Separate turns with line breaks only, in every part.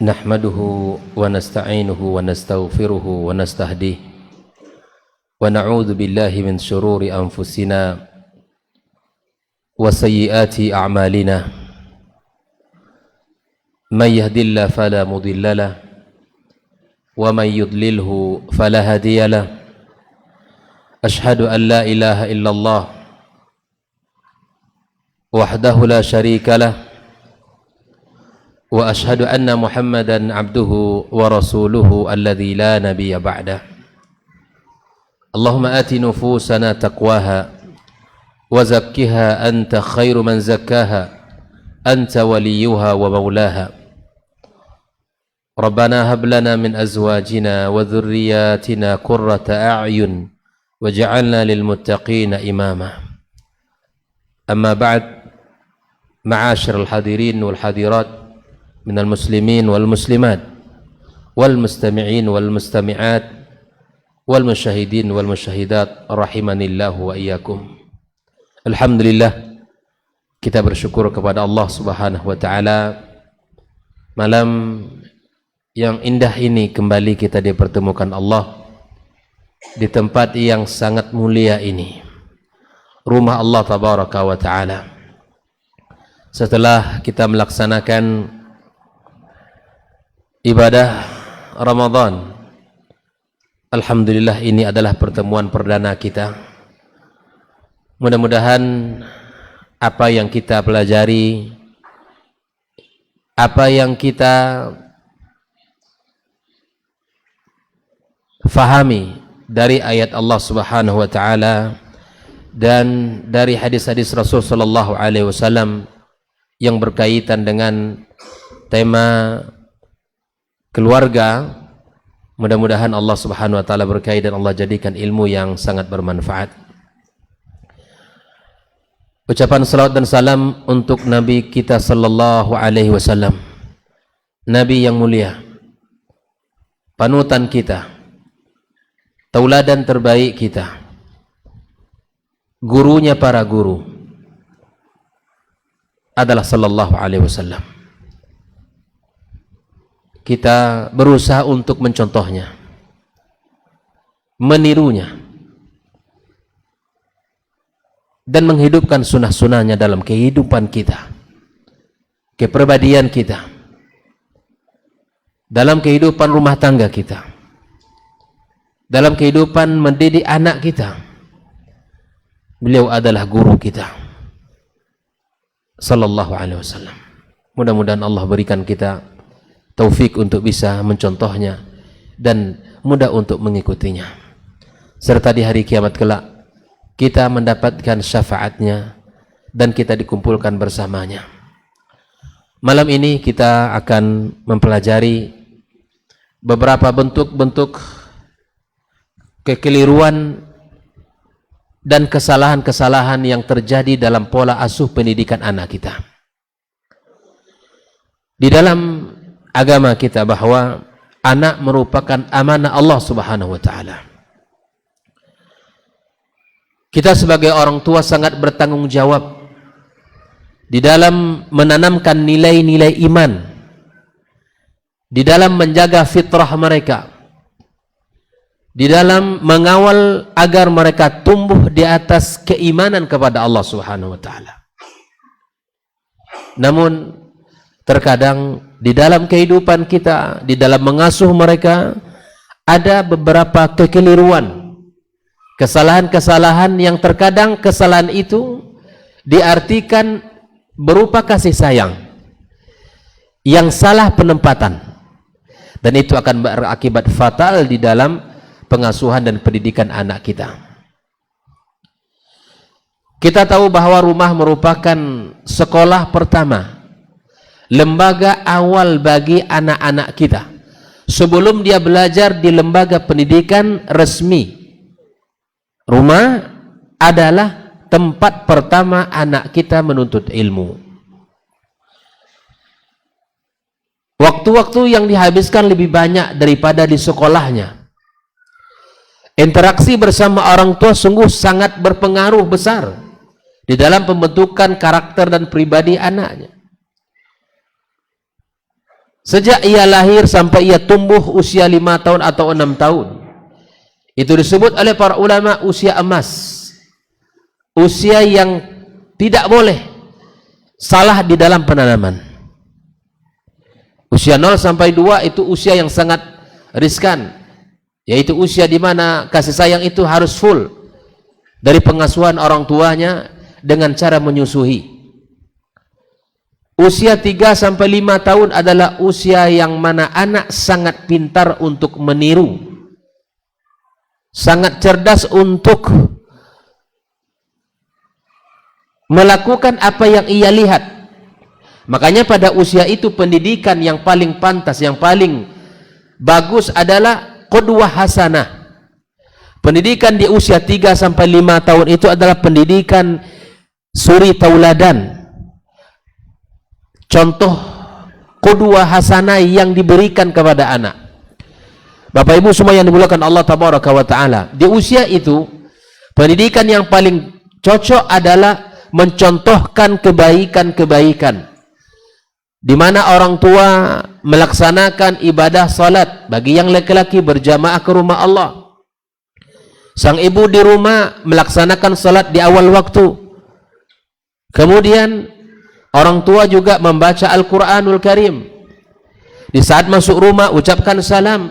Nahmaduhu wa nasta'inuhu wa nastaghfiruhu wa nastahdihi wa na'udzu billahi min shururi anfusina wa sayyiati a'malina. May yahdihillahu fala mudilla lahu wa may yudlilhu fala hadiya lahu. Ashhadu an la ilaha illallah wahdahu la syarika lahu wa ashhadu anna Muhammadan abduhu wa rasuluhu alladzi la nabiyya ba'dah. Allahumma ati nufusana taqwaha wa zakkiha anta khairu man zakkaha anta waliyuha wa maulaha. Rabbana hab lana min azwajina wa dhurriyyatina qurrata a'yun waj'alna lil muttaqina imama. Amma ba'd, ma'asyiral hadirin wal hadirat minal muslimin wal muslimat wal mustami'in wal mustami'at wal musyahidin wal musyahidat rahimanillahu wa iyyakum. Alhamdulillah, kita bersyukur kepada Allah Subhanahu wa taala. Malam yang indah ini kembali kita dipertemukan Allah di tempat yang sangat mulia ini, rumah Allah tabaraka wa taala. Setelah kita melaksanakan ibadah Ramadan, alhamdulillah ini adalah pertemuan perdana kita. Mudah-mudahan apa yang kita pelajari, apa yang kita fahami dari ayat Allah Subhanahu wa taala dan dari hadis-hadis Rasul sallallahu alaihi wasallam yang berkaitan dengan tema keluarga, mudah-mudahan Allah Subhanahu wa taala berkahi dan Allah jadikan ilmu yang sangat bermanfaat. Ucapan salawat dan salam untuk Nabi kita sallallahu alaihi wasallam, Nabi yang mulia, panutan kita, tauladan terbaik kita, gurunya para guru adalah sallallahu alaihi wasallam. Kita berusaha untuk mencontohnya, menirunya, dan menghidupkan sunnah-sunnahnya dalam kehidupan kita, kepribadian kita, dalam kehidupan rumah tangga kita, dalam kehidupan mendidik anak kita. Beliau adalah guru kita sallallahu alaihi wasallam. Mudah-mudahan Allah berikan kita taufik untuk bisa mencontohnya dan mudah untuk mengikutinya, serta di hari kiamat kelak kita mendapatkan syafaatnya dan kita dikumpulkan bersamanya. Malam ini kita akan mempelajari beberapa bentuk-bentuk kekeliruan dan kesalahan-kesalahan yang terjadi dalam pola asuh pendidikan anak kita. Di dalam agama kita bahwa anak merupakan amanah Allah Subhanahu wa taala. Kita sebagai orang tua sangat bertanggung jawab di dalam menanamkan nilai-nilai iman, di dalam menjaga fitrah mereka, di dalam mengawal agar mereka tumbuh di atas keimanan kepada Allah Subhanahu wa taala. Namun terkadang di dalam kehidupan kita, di dalam mengasuh mereka, ada beberapa kekeliruan, kesalahan-kesalahan yang terkadang kesalahan itu diartikan berupa kasih sayang yang salah penempatan, dan itu akan berakibat fatal di dalam pengasuhan dan pendidikan anak kita. Kita tahu bahwa rumah merupakan sekolah pertama, lembaga awal bagi anak-anak kita sebelum dia belajar di lembaga pendidikan resmi. Rumah adalah tempat pertama anak kita menuntut ilmu. Waktu-waktu yang dihabiskan lebih banyak daripada di sekolahnya. Interaksi bersama orang tua sungguh sangat berpengaruh besar di dalam pembentukan karakter dan pribadi anaknya. Sejak ia lahir sampai ia tumbuh usia 5 tahun atau 6 tahun. Itu disebut oleh para ulama usia emas. Usia yang tidak boleh salah di dalam penanaman. Usia 0 sampai 2 itu usia yang sangat riskan, yaitu usia di mana kasih sayang itu harus full dari pengasuhan orang tuanya dengan cara menyusui. Usia 3 sampai 5 tahun adalah usia yang mana anak sangat pintar untuk meniru, sangat cerdas untuk melakukan apa yang ia lihat. Makanya pada usia itu pendidikan yang paling pantas, yang paling bagus adalah qudwah hasanah. Pendidikan di usia 3 sampai 5 tahun itu adalah pendidikan suri tauladan. Contoh qudwah hasanah yang diberikan kepada anak. Bapak Ibu semua yang dimuliakan Allah Tabaraka wa Ta'ala, di usia itu pendidikan yang paling cocok adalah mencontohkan kebaikan-kebaikan, di mana orang tua melaksanakan ibadah salat, bagi yang laki-laki berjamaah ke rumah Allah, sang ibu di rumah melaksanakan salat di awal waktu, kemudian orang tua juga membaca Al-Quranul Karim, di saat masuk rumah ucapkan salam,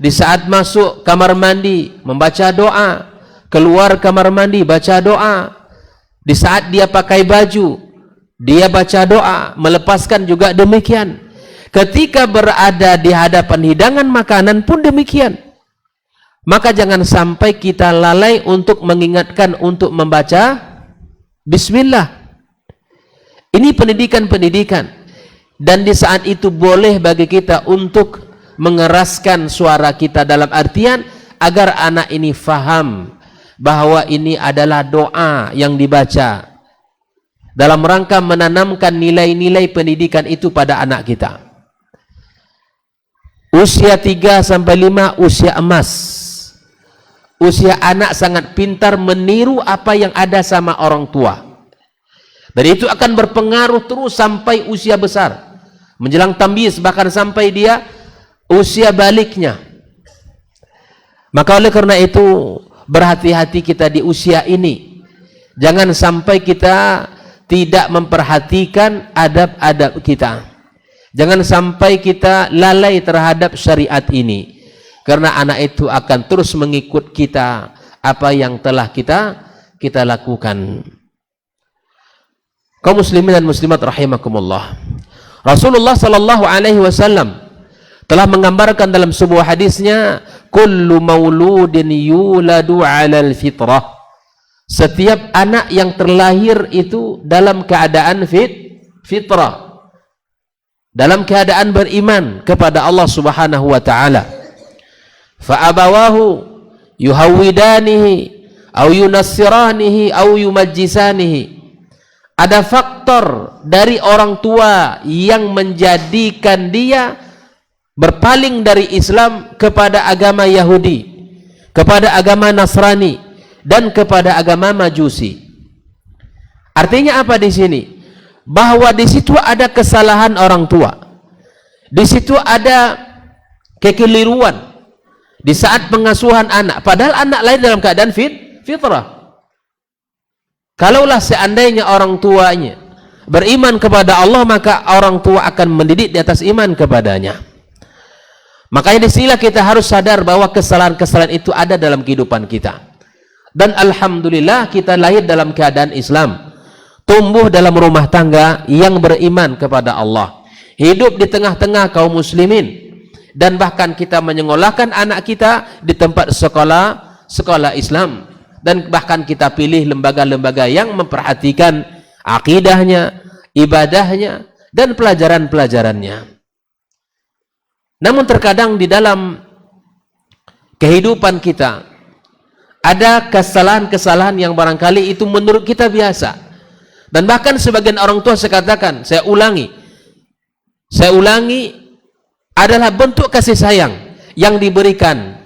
di saat masuk kamar mandi membaca doa, keluar kamar mandi baca doa, di saat dia pakai baju dia baca doa, melepaskan juga demikian, ketika berada di hadapan hidangan makanan pun demikian. Maka jangan sampai kita lalai untuk mengingatkan untuk membaca bismillah. Ini pendidikan-pendidikan, dan di saat itu boleh bagi kita untuk mengeraskan suara kita dalam artian agar anak ini faham bahwa ini adalah doa yang dibaca dalam rangka menanamkan nilai-nilai pendidikan itu pada anak kita. Usia 3 sampai 5 usia emas. Usia anak sangat pintar meniru apa yang ada sama orang tua. Dan itu akan berpengaruh terus sampai usia besar, menjelang tamyiz, bahkan sampai dia usia baliknya. Maka oleh karena itu berhati-hati kita di usia ini. Jangan sampai kita tidak memperhatikan adab-adab kita. Jangan sampai kita lalai terhadap syariat ini, karena anak itu akan terus mengikut kita apa yang telah kita lakukan. Kaum muslimin dan muslimat rahimakumullah, Rasulullah sallallahu alaihi wasallam telah menggambarkan dalam sebuah hadisnya, kullu mauludin yuladu 'alal fitrah. Setiap anak yang terlahir itu dalam keadaan fitrah, dalam keadaan beriman kepada Allah Subhanahu wa taala. Fa abawahu yuhawidanihi aw yunassiranihi aw yumajjisanihi. Ada faktor dari orang tua yang menjadikan dia berpaling dari Islam kepada agama Yahudi, kepada agama Nasrani, dan kepada agama Majusi. Artinya apa di sini? Bahwa di situ ada kesalahan orang tua, di situ ada kekeliruan di saat pengasuhan anak, padahal anak lahir dalam keadaan fitrah. Kalaulah seandainya orang tuanya beriman kepada Allah, maka orang tua akan mendidik di atas iman kepadanya. Makanya disinilah kita harus sadar bahwa kesalahan-kesalahan itu ada dalam kehidupan kita. Dan alhamdulillah kita lahir dalam keadaan Islam, tumbuh dalam rumah tangga yang beriman kepada Allah, hidup di tengah-tengah kaum muslimin, dan bahkan kita menyekolahkan anak kita di tempat sekolah Islam, dan bahkan kita pilih lembaga-lembaga yang memperhatikan akidahnya, ibadahnya, dan pelajaran-pelajarannya. Namun terkadang di dalam kehidupan kita ada kesalahan-kesalahan yang barangkali itu menurut kita biasa, dan bahkan sebagian orang tua saya katakan, saya ulangi adalah bentuk kasih sayang yang diberikan,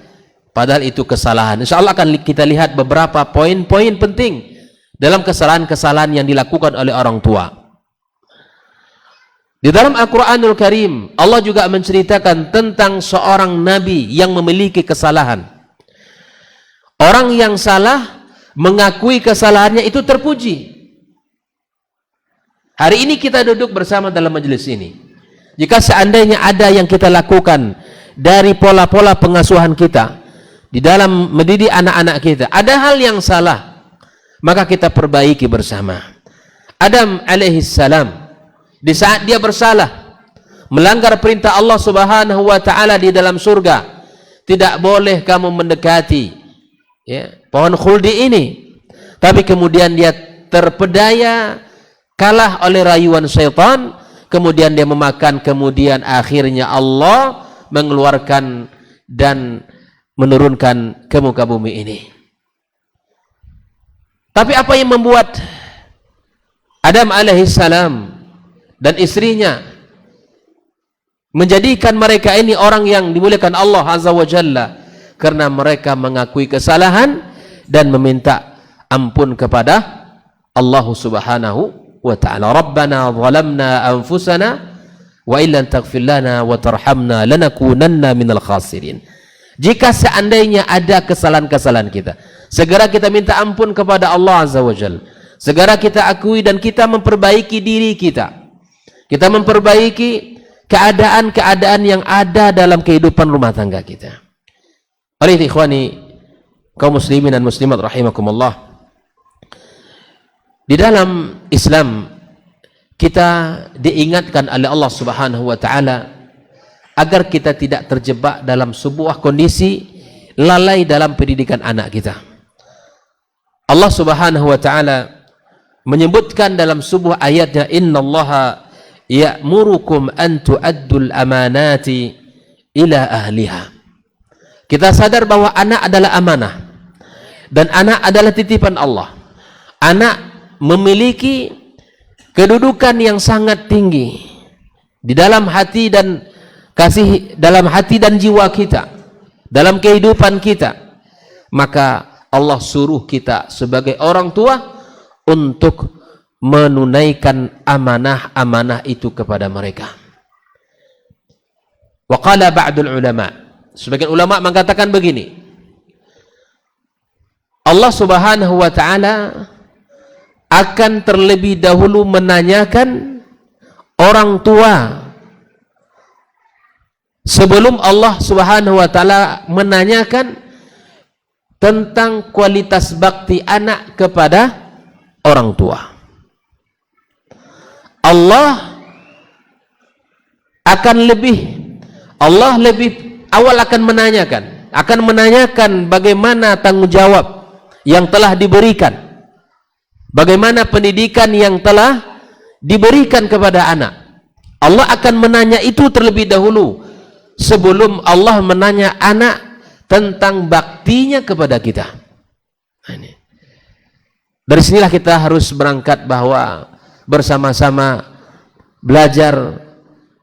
padahal itu kesalahan. Insya Allah akan kita lihat beberapa poin-poin penting dalam kesalahan-kesalahan yang dilakukan oleh orang tua. Di dalam Al-Quranul Karim, Allah juga menceritakan tentang seorang nabi yang memiliki kesalahan. Orang yang salah mengakui kesalahannya itu terpuji. Hari ini kita duduk bersama dalam majelis ini. Jika seandainya ada yang kita lakukan dari pola-pola pengasuhan kita di dalam mendidik anak-anak kita, ada hal yang salah, maka kita perbaiki bersama. Adam alaihissalam, di saat dia bersalah, melanggar perintah Allah Subhanahu wa taala di dalam surga, tidak boleh kamu mendekati pohon khuldi ini. Tapi kemudian dia terpedaya, kalah oleh rayuan syaitan, kemudian dia memakan, kemudian akhirnya Allah mengeluarkan dan menurunkan ke muka bumi ini. Tapi apa yang membuat Adam alaihissalam dan istrinya menjadikan mereka ini orang yang dimuliakan Allah Azza wa Jalla? Karena mereka mengakui kesalahan dan meminta ampun kepada Allah Subhanahu wa ta'ala. Rabbana zalamna anfusana wa illam taghfir lana wa tarhamna lanakunanna minal khasirin. Jika seandainya ada kesalahan-kesalahan kita, segera kita minta ampun kepada Allah Azza wa Jalla. Segera kita akui dan kita memperbaiki diri kita. Kita memperbaiki keadaan-keadaan yang ada dalam kehidupan rumah tangga kita. Oleh itu ikhwani, kaum muslimin dan muslimat rahimakumullah, di dalam Islam kita diingatkan oleh Allah Subhanahu wa taala agar kita tidak terjebak dalam sebuah kondisi lalai dalam pendidikan anak kita. Allah Subhanahu wa taala menyebutkan dalam sebuah ayatnya, innallaha ya'murukum an tu'addul amanati ila ahliha. Kita sadar bahwa anak adalah amanah dan anak adalah titipan Allah. Anak memiliki kedudukan yang sangat tinggi di dalam hati dan kasih, dalam hati dan jiwa kita, dalam kehidupan kita. Maka Allah suruh kita sebagai orang tua untuk menunaikan amanah-amanah itu kepada mereka. Wa qala ba'dul ulama, sebagian ulama mengatakan begini, Allah Subhanahu wa taala akan terlebih dahulu menanyakan orang tua sebelum Allah Subhanahu wa taala menanyakan tentang kualitas bakti anak kepada orang tua. Allah lebih awal akan menanyakan bagaimana tanggung jawab yang telah diberikan, bagaimana pendidikan yang telah diberikan kepada anak. Allah akan menanya itu terlebih dahulu sebelum Allah menanya anak tentang baktinya kepada kita. Dari sinilah kita harus berangkat bahwa bersama-sama belajar,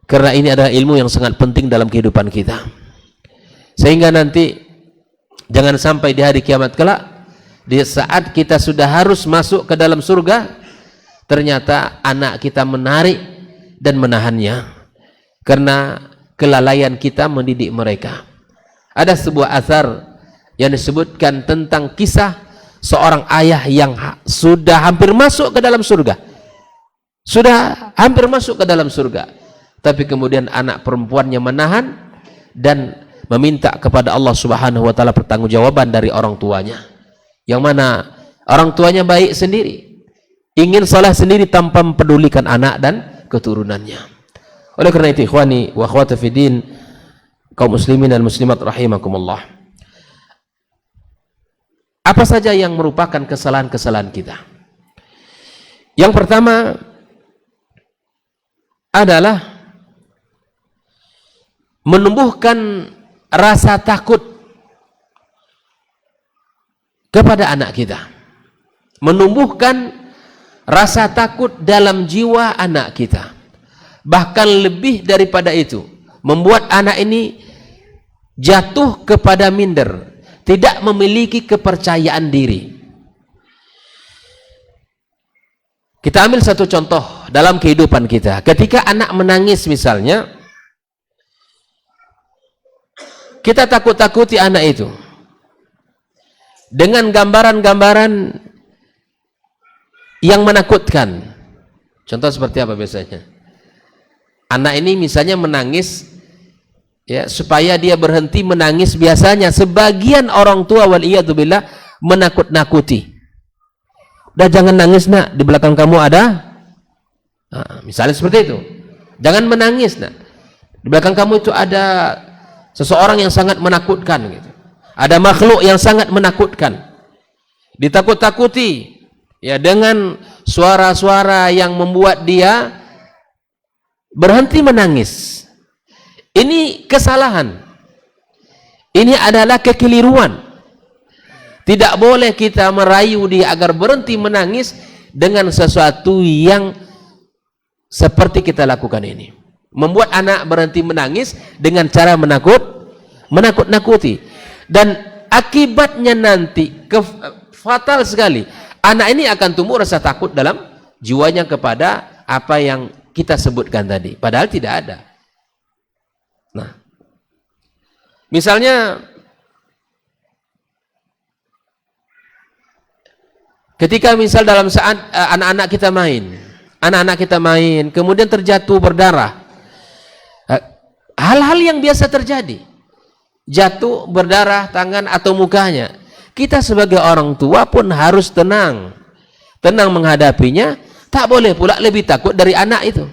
karena ini adalah ilmu yang sangat penting dalam kehidupan kita. Sehingga nanti jangan sampai di hari kiamat kelak, di saat kita sudah harus masuk ke dalam surga, ternyata anak kita menarik dan menahannya karena kelalaian kita mendidik mereka. Ada sebuah athar yang disebutkan tentang kisah seorang ayah yang sudah hampir masuk ke dalam surga, tapi kemudian anak perempuannya menahan dan meminta kepada Allah Subhanahu wa taala pertanggungjawaban dari orang tuanya, yang mana orang tuanya baik sendiri, ingin salah sendiri tanpa mempedulikan anak dan keturunannya. Oleh karena itu ikhwani wa akhwati fiddin, kaum muslimin dan muslimat rahimakumullah, apa saja yang merupakan kesalahan-kesalahan kita? Yang pertama adalah menumbuhkan rasa takut kepada anak kita, menumbuhkan rasa takut dalam jiwa anak kita. Bahkan lebih daripada itu, membuat anak ini jatuh kepada minder, tidak memiliki kepercayaan diri. Kita ambil satu contoh dalam kehidupan kita. Ketika anak menangis misalnya, kita takut-takuti anak itu dengan gambaran-gambaran yang menakutkan. Contoh seperti apa biasanya? Anak ini misalnya menangis, ya, supaya dia berhenti menangis. Biasanya sebagian orang tua waliyadzubillah menakut-nakuti. Udah jangan nangis nak, di belakang kamu ada, misalnya seperti itu. Jangan menangis nak, di belakang kamu itu ada seseorang yang sangat menakutkan gitu. Ada makhluk yang sangat menakutkan. Ditakut-takuti, ya, dengan suara-suara yang membuat dia berhenti menangis. Ini kesalahan. Ini adalah kekeliruan. Tidak boleh kita merayu dia agar berhenti menangis dengan sesuatu yang seperti kita lakukan ini. Membuat anak berhenti menangis dengan cara menakut-nakuti. Dan akibatnya nanti fatal sekali. Anak ini akan tumbuh rasa takut dalam jiwanya kepada apa yang kita sebutkan tadi. Padahal tidak ada. Nah, misalnya ketika misal dalam saat anak-anak kita main, kemudian terjatuh berdarah, hal-hal yang biasa terjadi, jatuh berdarah tangan atau mukanya, kita sebagai orang tua pun harus tenang menghadapinya. Tak boleh pula lebih takut dari anak itu.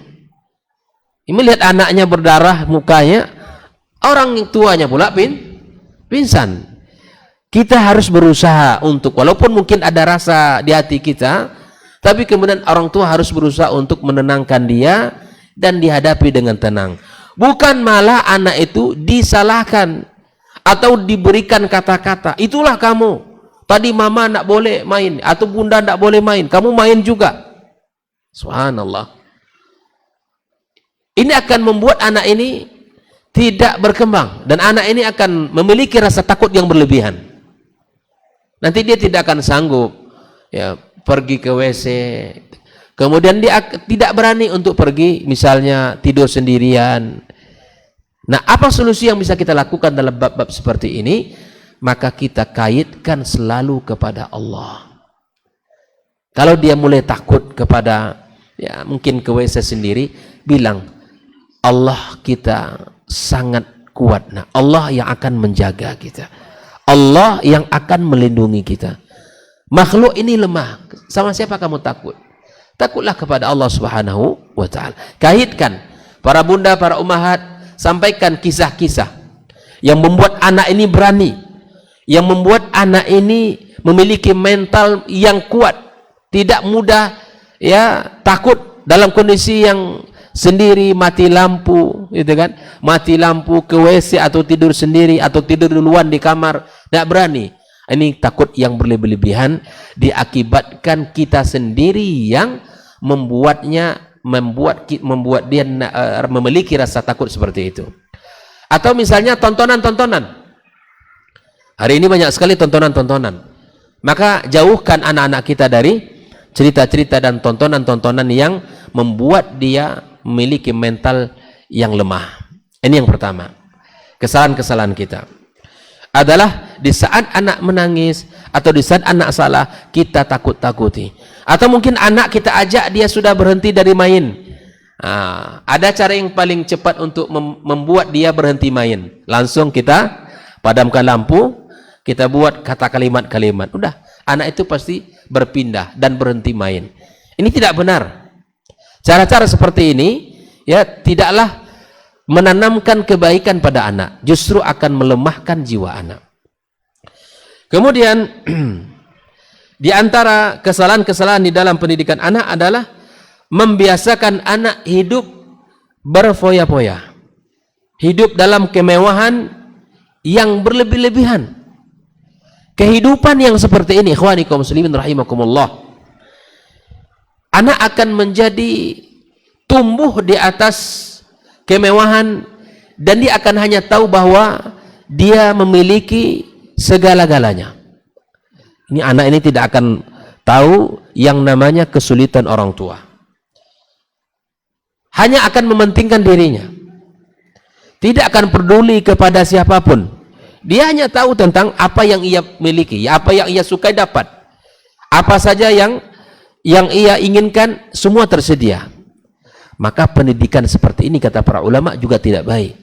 Melihat anaknya berdarah mukanya, orang tuanya pula pingsan. Kita harus berusaha untuk, walaupun mungkin ada rasa di hati kita, tapi kemudian orang tua harus berusaha untuk menenangkan dia dan dihadapi dengan tenang. Bukan malah anak itu disalahkan atau diberikan kata-kata, itulah kamu, tadi mama nak boleh main atau bunda nak boleh main, kamu main juga. Subhanallah. Ini akan membuat anak ini tidak berkembang, dan anak ini akan memiliki rasa takut yang berlebihan. Nanti dia tidak akan sanggup, ya, pergi ke WC. Kemudian dia tidak berani untuk pergi, misalnya tidur sendirian. Nah, apa solusi yang bisa kita lakukan dalam bab-bab seperti ini? Maka kita kaitkan selalu kepada Allah. Kalau dia mulai takut kepada, ya, mungkin ke WC sendiri, bilang, Allah kita sangat kuat. Nah, Allah yang akan menjaga kita. Allah yang akan melindungi kita. Makhluk ini lemah. Sama siapa kamu takut? Takutlah kepada Allah Subhanahu wa ta'ala. Kaitkan, para bunda, para ummahat, sampaikan kisah-kisah yang membuat anak ini berani, yang membuat anak ini memiliki mental yang kuat, tidak mudah, ya, takut dalam kondisi yang sendiri, mati lampu, gitu kan, mati lampu, ke WC atau tidur sendiri atau tidur duluan di kamar, tidak berani. Ini takut yang berlebihan, diakibatkan kita sendiri yang membuat dia memiliki rasa takut seperti itu. Atau misalnya tontonan-tontonan. Hari ini banyak sekali tontonan-tontonan. Maka jauhkan anak-anak kita dari cerita-cerita dan tontonan-tontonan yang membuat dia memiliki mental yang lemah. Ini yang pertama. Kesalahan-kesalahan kita adalah di saat anak menangis atau di saat anak salah, kita takut-takuti. Atau mungkin anak kita ajak, dia sudah berhenti dari main. Ada cara yang paling cepat untuk membuat dia berhenti main. Langsung kita padamkan lampu, kita buat kata kalimat-kalimat. Udah, anak itu pasti berpindah dan berhenti main. Ini tidak benar. Cara-cara seperti ini, ya, tidaklah menanamkan kebaikan pada anak, justru akan melemahkan jiwa anak. Kemudian di antara kesalahan-kesalahan di dalam pendidikan anak adalah membiasakan anak hidup berfoya-foya, hidup dalam kemewahan yang berlebih-lebihan. Kehidupan yang seperti ini, ikhwani kaum muslimin rahimakumullah, anak akan menjadi tumbuh di atas kemewahan, dan dia akan hanya tahu bahwa dia memiliki segala-galanya. Ini anak ini tidak akan tahu yang namanya kesulitan orang tua. Hanya akan mementingkan dirinya. Tidak akan peduli kepada siapapun. Dia hanya tahu tentang apa yang ia miliki, apa yang ia sukai dapat. Apa saja yang ia inginkan semua tersedia. Maka pendidikan seperti ini kata para ulama juga tidak baik.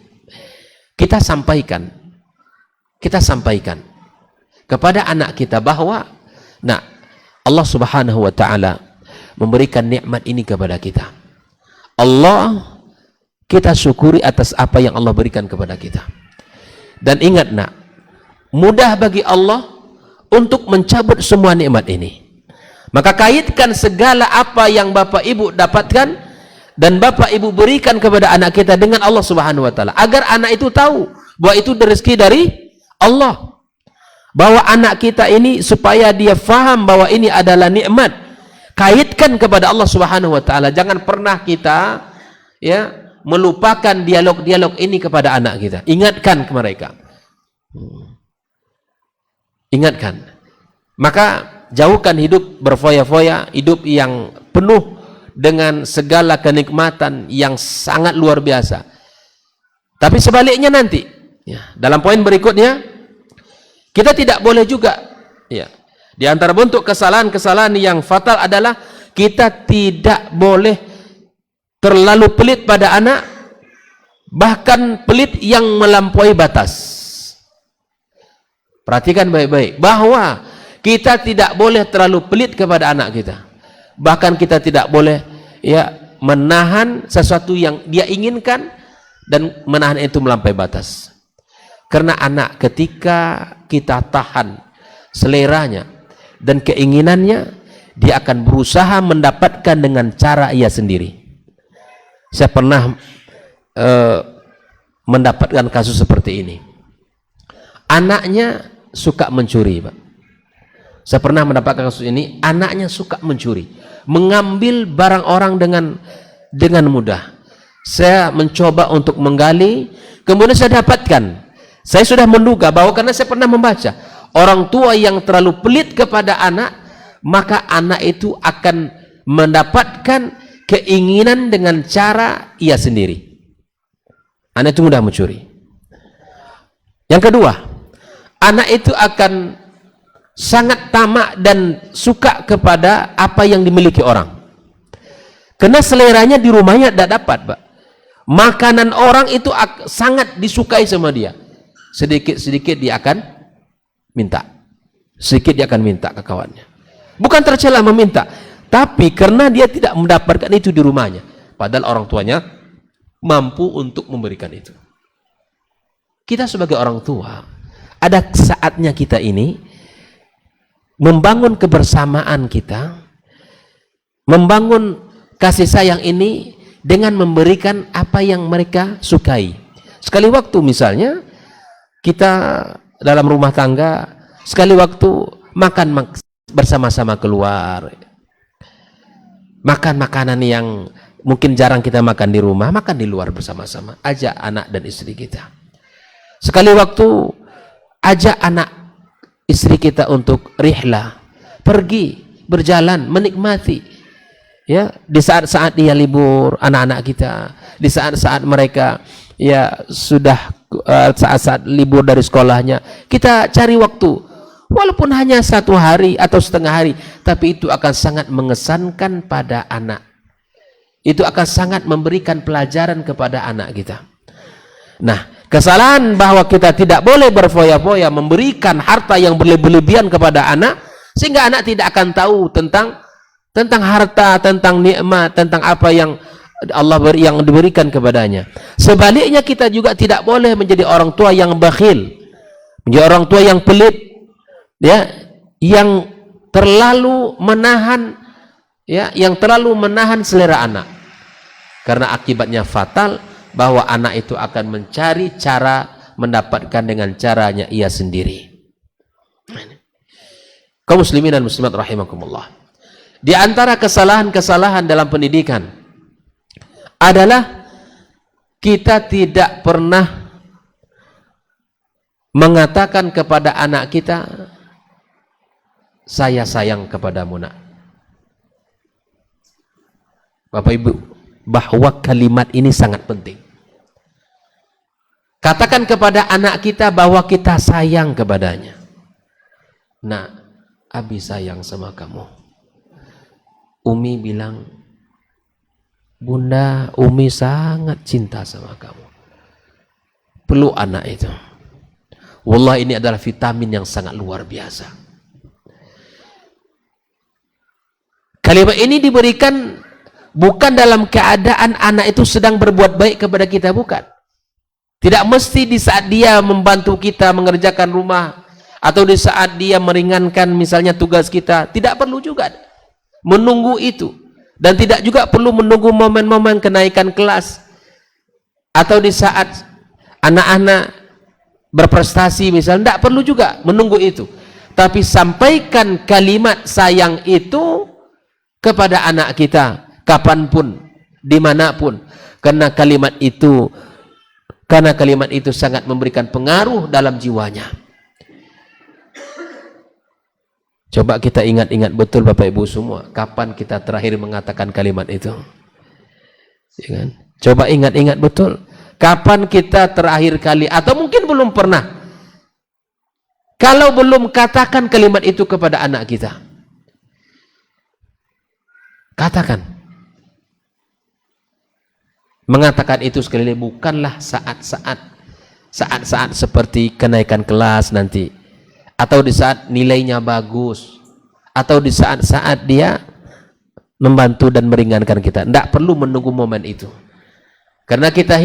Kita sampaikan kepada anak kita bahwa Allah Subhanahu wa taala memberikan nikmat ini kepada kita. Allah, kita syukuri atas apa yang Allah berikan kepada kita. Dan ingat mudah bagi Allah untuk mencabut semua nikmat ini. Maka kaitkan segala apa yang Bapak Ibu dapatkan dan Bapak Ibu berikan kepada anak kita dengan Allah Subhanahu wa taala, agar anak itu tahu bahwa itu rezeki dari Allah. Bahwa anak kita ini supaya dia faham bahwa ini adalah nikmat, kaitkan kepada Allah Subhanahu wa taala. Jangan pernah kita melupakan dialog-dialog ini kepada anak kita. Ingatkan ke mereka. Ingatkan. Maka jauhkan hidup berfoya-foya, hidup yang penuh dengan segala kenikmatan yang sangat luar biasa. Tapi sebaliknya nanti, dalam poin berikutnya, kita tidak boleh juga, di antara bentuk kesalahan-kesalahan yang fatal adalah kita tidak boleh terlalu pelit pada anak, bahkan pelit yang melampaui batas. Perhatikan baik-baik, bahwa kita tidak boleh terlalu pelit kepada anak kita. Bahkan kita tidak boleh menahan sesuatu yang dia inginkan dan menahan itu melampaui batas. Karena anak ketika kita tahan seleranya dan keinginannya, dia akan berusaha mendapatkan dengan cara ia sendiri. Saya pernah mendapatkan kasus seperti ini. Anaknya suka mencuri, Pak. Saya pernah mendapatkan kasus ini. Anaknya suka mencuri, mengambil barang orang dengan mudah. Saya mencoba untuk menggali, kemudian saya dapatkan. Saya sudah menduga bahwa, karena saya pernah membaca, orang tua yang terlalu pelit kepada anak, maka anak itu akan mendapatkan keinginan dengan cara ia sendiri. Anak itu mudah mencuri. Yang kedua, anak itu akan sangat tamak dan suka kepada apa yang dimiliki orang. Karena seleranya di rumahnya tidak dapat, Pak. Makanan orang itu sangat disukai sama dia. Sedikit-sedikit dia akan minta. Sedikit dia akan minta ke kawannya. Bukan tercela meminta, tapi karena dia tidak mendapatkan itu di rumahnya. Padahal orang tuanya mampu untuk memberikan itu. Kita sebagai orang tua, ada saatnya kita ini membangun kebersamaan kita, membangun kasih sayang ini dengan memberikan apa yang mereka sukai. Sekali waktu misalnya kita dalam rumah tangga, sekali waktu makan bersama-sama keluar, makan makanan yang mungkin jarang kita makan di rumah, makan di luar bersama-sama, ajak anak dan istri kita. Sekali waktu ajak anak istri kita untuk rihlah, pergi berjalan, menikmati di saat-saat dia libur, anak-anak kita, di saat-saat mereka sudah saat-saat libur dari sekolahnya, kita cari waktu, walaupun hanya 1 hari atau setengah hari, tapi itu akan sangat mengesankan pada anak. Itu akan sangat memberikan pelajaran kepada anak kita. Nah, kesalahan bahwa kita tidak boleh berfoya-foya memberikan harta yang berlebihan kepada anak, sehingga anak tidak akan tahu tentang harta, tentang nikmat, tentang apa yang Allah yang diberikan kepadanya. Sebaliknya kita juga tidak boleh menjadi orang tua yang bakhil, menjadi orang tua yang pelit, yang terlalu menahan, yang terlalu menahan selera anak. Karena akibatnya fatal, bahwa anak itu akan mencari cara mendapatkan dengan caranya ia sendiri. Kaum muslimin dan muslimat rahimakumullah. Di antara kesalahan-kesalahan dalam pendidikan adalah kita tidak pernah mengatakan kepada anak kita, saya sayang kepadamu nak. Bapak Ibu, bahwa kalimat ini sangat penting. Katakan kepada anak kita bahwa kita sayang kepadanya. Nak, Abi sayang sama kamu. Umi bilang, Bunda, Umi sangat cinta sama kamu. Peluk anak itu. Wallah, ini adalah vitamin yang sangat luar biasa. Kalimat ini diberikan bukan dalam keadaan anak itu sedang berbuat baik kepada kita, bukan. Tidak mesti di saat dia membantu kita mengerjakan rumah, atau di saat dia meringankan misalnya tugas kita. Tidak perlu juga menunggu itu. Dan tidak juga perlu menunggu momen-momen kenaikan kelas, atau di saat anak-anak berprestasi misalnya. Tidak perlu juga menunggu itu. Tapi sampaikan kalimat sayang itu kepada anak kita kapanpun, dimanapun, karena kalimat itu sangat memberikan pengaruh dalam jiwanya. Coba kita ingat-ingat betul Bapak Ibu semua, kapan kita terakhir mengatakan kalimat itu? Ya kan? Coba ingat-ingat betul, kapan kita terakhir kali, atau mungkin belum pernah, kalau belum katakan kalimat itu kepada anak kita. Katakan. Mengatakan itu sekali lagi bukanlah saat-saat seperti kenaikan kelas nanti, atau di saat nilainya bagus, atau di saat-saat dia membantu dan meringankan kita. Tidak perlu menunggu momen itu, karena kita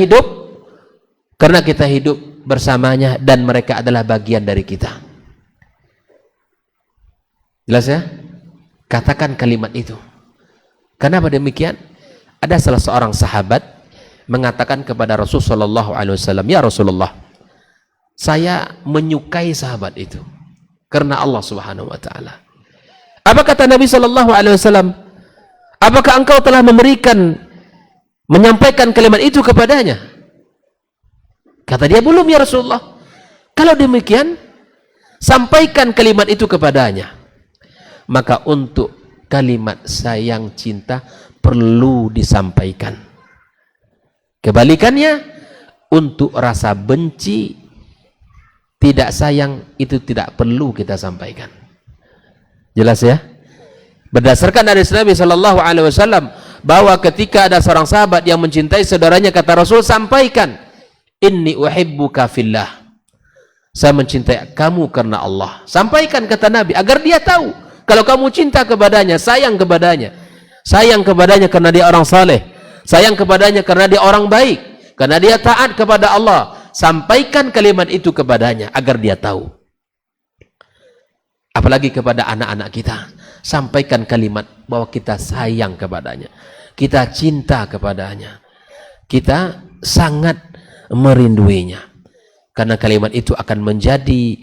hidup bersamanya, dan mereka adalah bagian dari kita. Jelas ya? Katakan kalimat itu. Kenapa demikian? Ada salah seorang sahabat mengatakan kepada Rasulullah SAW, ya Rasulullah, saya menyukai sahabat itu karena Allah Subhanahu wa taala. Apa kata Nabi SAW? Apakah engkau telah menyampaikan kalimat itu kepadanya? Kata dia, belum ya Rasulullah. Kalau demikian, sampaikan kalimat itu kepadanya. Maka untuk kalimat sayang cinta perlu disampaikan. Kebalikannya, untuk rasa benci, tidak sayang, itu tidak perlu kita sampaikan. Jelas ya? Berdasarkan hadis Nabi Shallallahu Alaihi Wasallam bahwa ketika ada seorang sahabat yang mencintai saudaranya, kata Rasul, sampaikan, inni uhibbuka fillah, saya mencintai kamu karena Allah. Sampaikan, kata Nabi, agar dia tahu kalau kamu cinta kepadanya, sayang kepadanya karena dia orang saleh, sayang kepadanya karena dia orang baik, karena dia taat kepada Allah. Sampaikan kalimat itu kepadanya agar dia tahu. Apalagi kepada anak-anak kita, sampaikan kalimat bahwa kita sayang kepadanya, kita cinta kepadanya, kita sangat merinduinya. Karena kalimat itu akan menjadi,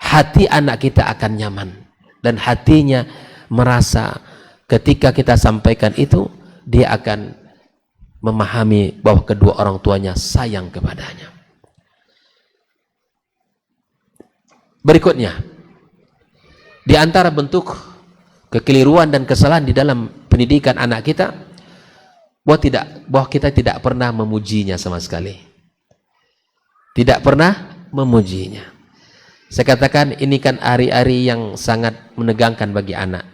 hati anak kita akan nyaman, dan hatinya merasa ketika kita sampaikan itu, dia akan memahami bahwa kedua orang tuanya sayang kepadanya. Berikutnya, di antara bentuk kekeliruan dan kesalahan di dalam pendidikan anak kita, bahwa kita tidak pernah memujinya sama sekali. Tidak pernah memujinya. Saya katakan, ini kan hari-hari yang sangat menegangkan bagi anak.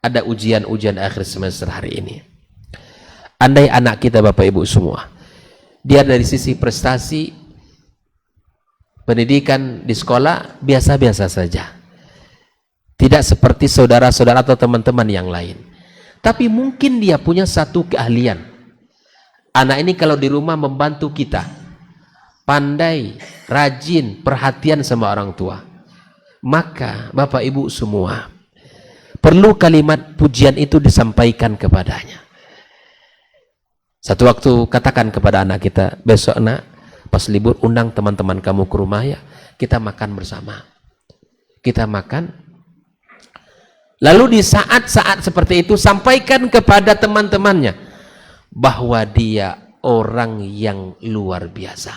Ada ujian-ujian akhir semester hari ini. Andai anak kita, Bapak Ibu semua, dia dari sisi prestasi pendidikan di sekolah biasa-biasa saja, tidak seperti saudara-saudara atau teman-teman yang lain, tapi mungkin dia punya satu keahlian. Anak ini kalau di rumah membantu kita, pandai, rajin, perhatian sama orang tua, maka Bapak Ibu semua, perlu kalimat pujian itu disampaikan kepadanya. Satu waktu katakan kepada anak kita, besok nak, pas libur undang teman-teman kamu ke rumah ya, kita makan bersama. Kita makan. Lalu di saat-saat seperti itu, sampaikan kepada teman-temannya bahwa dia orang yang luar biasa,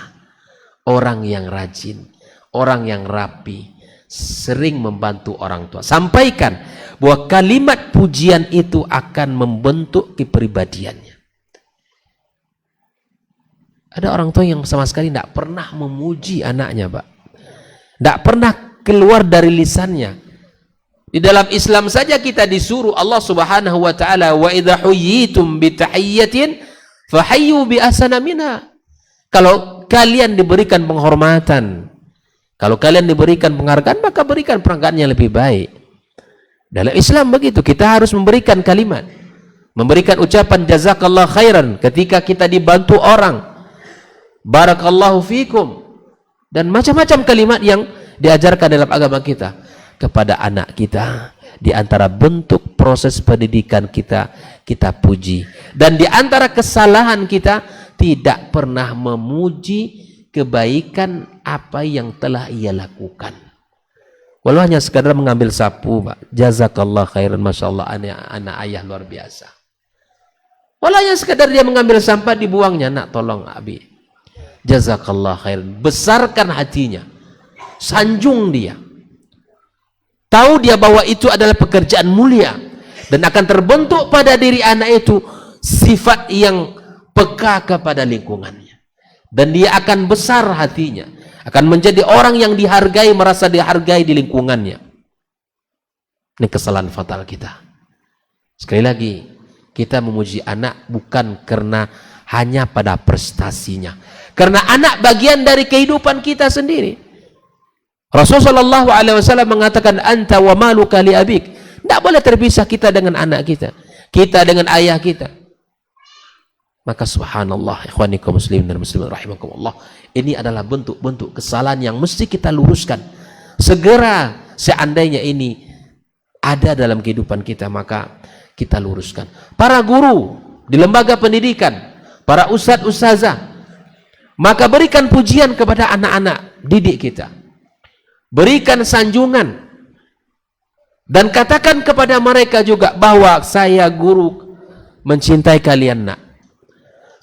orang yang rajin, orang yang rapi, sering membantu orang tua. Sampaikan bahwa kalimat pujian itu akan membentuk kepribadiannya. Ada orang tua yang sama sekali tidak pernah memuji anaknya, Pak. Tidak pernah keluar dari lisannya. Di dalam Islam saja kita disuruh Allah Subhanahu wa taala, wa idza huyyitum bi tahiyyatin fahayyu bi ahsana minha. Kalau kalian diberikan penghormatan, kalau kalian diberikan penghargaan, maka berikan penghargaan yang lebih baik. Dalam Islam begitu, kita harus memberikan kalimat, memberikan ucapan jazakallah khairan ketika kita dibantu orang, barakallahu fikum, dan macam-macam kalimat yang diajarkan dalam agama kita kepada anak kita. Di antara bentuk proses pendidikan kita, kita puji. Dan di antara kesalahan kita, tidak pernah memuji kebaikan apa yang telah ia lakukan. Walau hanya sekadar mengambil sapu, Pak, jazakallah khairan, masya Allah, anak ayah luar biasa. Walau hanya sekadar dia mengambil sampah, dibuangnya, nak tolong abi, jazakallah khairan. Besarkan hatinya, sanjung dia, tahu dia bahwa itu adalah pekerjaan mulia, dan akan terbentuk pada diri anak itu sifat yang peka kepada lingkungannya, dan dia akan besar hatinya, akan menjadi orang yang dihargai, merasa dihargai di lingkungannya. Ini kesalahan fatal kita. Sekali lagi, kita memuji anak bukan karena hanya pada prestasinya, karena anak bagian dari kehidupan kita sendiri. Rasulullah SAW mengatakan, anta wa maluka li abik. Tidak boleh terpisah kita dengan anak kita, kita dengan ayah kita. Maka subhanallah, ikhwanikum muslimin dan muslimin rahimakumullah, ini adalah bentuk-bentuk kesalahan yang mesti kita luruskan segera. Seandainya ini ada dalam kehidupan kita, maka kita luruskan. Para guru di lembaga pendidikan, para ustadz ustazah, maka berikan pujian kepada anak-anak didik kita, berikan sanjungan, dan katakan kepada mereka juga bahwa saya guru mencintai kalian, nak.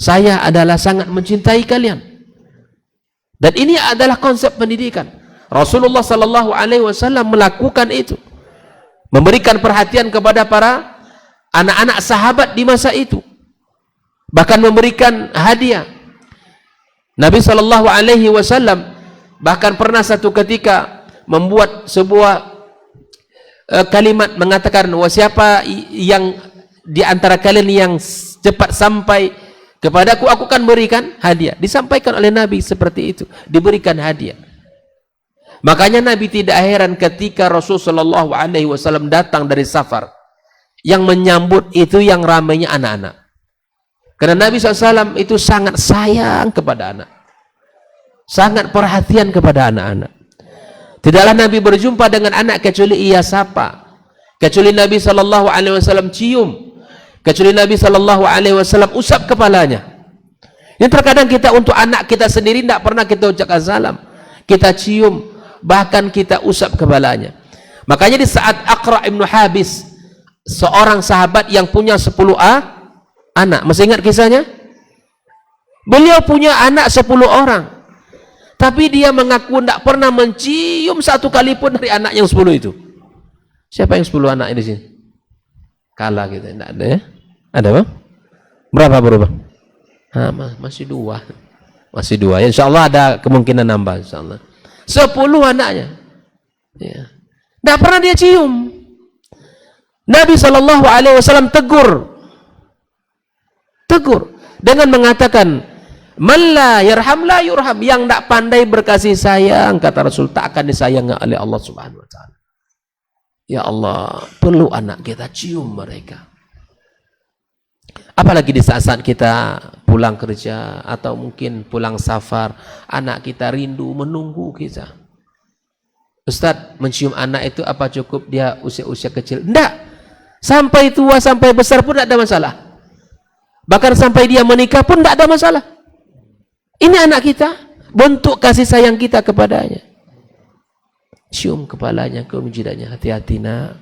Saya adalah sangat mencintai kalian. Dan ini adalah konsep pendidikan. Rasulullah sallallahu alaihi wasallam melakukan itu, memberikan perhatian kepada para anak-anak sahabat di masa itu, bahkan memberikan hadiah. Nabi sallallahu alaihi wasallam bahkan pernah satu ketika membuat sebuah kalimat mengatakan, wah, siapa yang di antara kalian yang cepat sampai kepadaku, aku akan berikan hadiah. Disampaikan oleh Nabi seperti itu, diberikan hadiah. Makanya Nabi tidak heran ketika Rasulullah SAW datang dari safar, yang menyambut itu yang ramainya anak-anak. Karena Nabi SAW itu sangat sayang kepada anak, sangat perhatian kepada anak-anak. Tidaklah Nabi berjumpa dengan anak kecuali ia sapa, kecuali Nabi SAW cium, kecuali Nabi SAW usap kepalanya. Ini terkadang kita untuk anak kita sendiri tidak pernah kita ucapkan salam, kita cium, bahkan kita usap kepalanya. Makanya di saat Aqra' ibn Habis, seorang sahabat yang punya 10 anak, masih ingat kisahnya? Beliau punya anak 10 orang, tapi dia mengaku tidak pernah mencium satu kali pun dari anak yang 10 itu. Siapa yang 10 anak di sini? Kalah kita, tidak ada ya? Ada bang? Berapa? Masih 2. Masih 2. Insya Allah ada kemungkinan nambah. Insya Allah 10 anaknya. Ya. Tidak pernah dia cium. Nabi SAW tegur dengan mengatakan, man la yarham la yurham. Yang tidak pandai berkasih sayang, kata Rasul, tak akan disayangi oleh Allah Subhanahu wa ta'ala. Ya Allah, perlu anak kita cium mereka. Apalagi di saat-saat kita pulang kerja atau mungkin pulang safar, anak kita rindu menunggu kita. Ustadz, mencium anak itu apa cukup dia usia-usia kecil? Tidak, sampai tua, sampai besar pun tidak ada masalah. Bahkan sampai dia menikah pun tidak ada masalah. Ini anak kita, bentuk kasih sayang kita kepadanya. Cium kepalanya, cium jidatnya, hati-hati nak.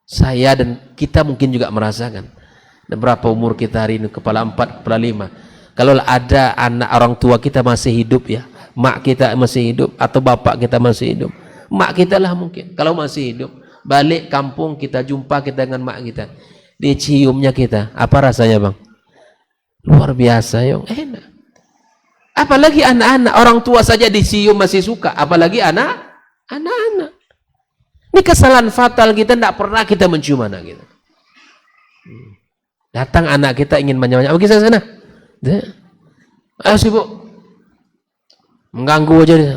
Saya dan kita mungkin juga merasakan. Dan berapa umur kita hari ini? Kepala 4, kepala 5. Kalau ada anak orang tua kita masih hidup ya, mak kita masih hidup atau bapak kita masih hidup, mak kita lah mungkin kalau masih hidup, balik kampung kita jumpa kita dengan mak kita, diciumnya kita, apa rasanya bang? Luar biasa yang enak. Apalagi anak-anak, orang tua saja dicium masih suka, apalagi anak-anak. Ini kesalahan fatal kita, tidak pernah kita mencium anak kita. Datang anak kita ingin manja-manja, oke saya sana. Ayo sibuk, mengganggu aja nih,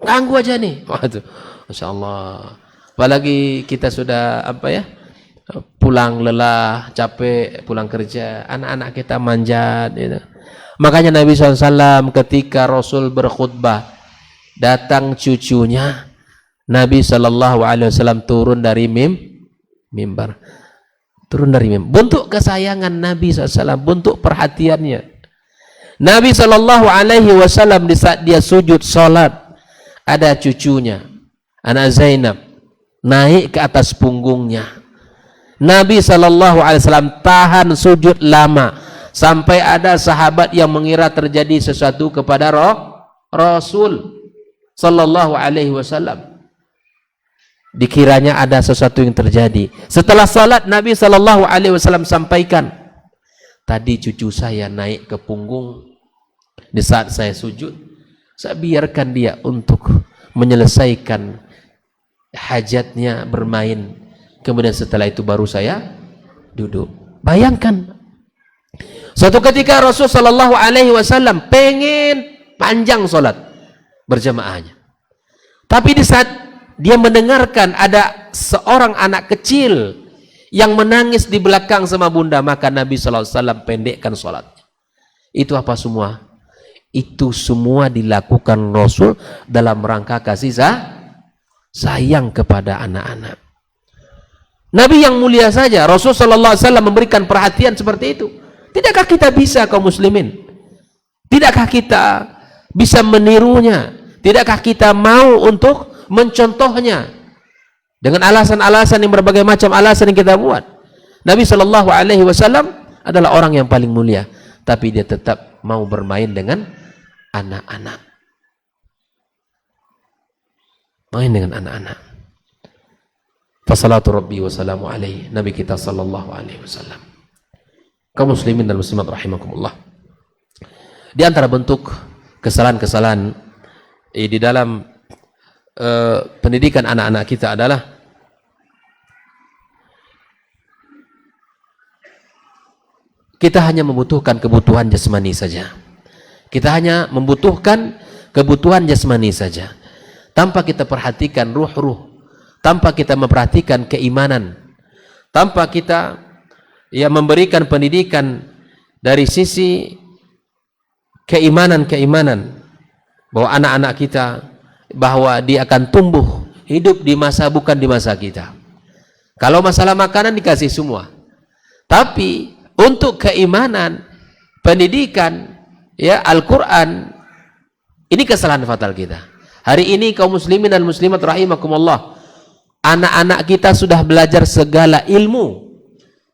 ganggu aja nih. Waduh, masya Allah. Apalagi kita sudah pulang lelah, capek, pulang kerja, anak-anak kita manjat. Gitu. Makanya Nabi SAW ketika Rasul berkhutbah, datang cucunya, Nabi SAW turun dari mimbar. Turun dari mimbar. Bentuk kesayangan Nabi SAW, bentuk perhatiannya. Nabi SAW di saat dia sujud salat, ada cucunya, anak Zainab, naik ke atas punggungnya. Nabi SAW tahan sujud lama, sampai ada sahabat yang mengira terjadi sesuatu kepada Rasul Sallallahu Alaihi Wasallam. Dikiranya ada sesuatu yang terjadi. Setelah salat Nabi Sallallahu Alaihi Wasallam sampaikan, tadi cucu saya naik ke punggung di saat saya sujud. Saya biarkan dia untuk menyelesaikan hajatnya bermain. Kemudian setelah itu baru saya duduk. Bayangkan. Suatu ketika Rasul Sallallahu Alaihi Wasallam pengen panjang solat berjamaahnya. Tapi di saat dia mendengarkan ada seorang anak kecil yang menangis di belakang sama bunda, maka Nabi Sallallahu Alaihi Wasallam pendekkan solatnya. Itu apa semua? Itu semua dilakukan Rasul dalam rangka kasih sayang kepada anak-anak. Nabi yang mulia saja, Rasul Sallallahu Alaihi Wasallam memberikan perhatian seperti itu. Tidakkah kita bisa kaum muslimin? Tidakkah kita bisa menirunya? Tidakkah kita mau untuk mencontohnya? Dengan alasan-alasan yang berbagai macam alasan yang kita buat. Nabi Sallallahu Alaihi Wasallam adalah orang yang paling mulia, tapi dia tetap mau bermain dengan anak-anak. Main dengan anak-anak. Fassalatu Rabbi wa salamu alaihi, Nabi kita Sallallahu Alaihi Wasallam. Kaum muslimin dan muslimat rahimakumullah. Di antara bentuk kesalahan-kesalahan di dalam pendidikan anak-anak kita adalah kita hanya membutuhkan kebutuhan jasmani saja. Kita hanya membutuhkan kebutuhan jasmani saja, tanpa kita perhatikan ruh-ruh, tanpa kita memperhatikan keimanan, tanpa kita memberikan pendidikan dari sisi keimanan-keimanan, bahwa anak-anak kita, bahwa dia akan tumbuh hidup di masa bukan di masa kita. Kalau masalah makanan dikasih semua, tapi untuk keimanan, pendidikan, Al-Quran, ini kesalahan fatal kita. Hari ini kaum muslimin dan muslimat rahimakumullah, anak-anak kita sudah belajar segala ilmu,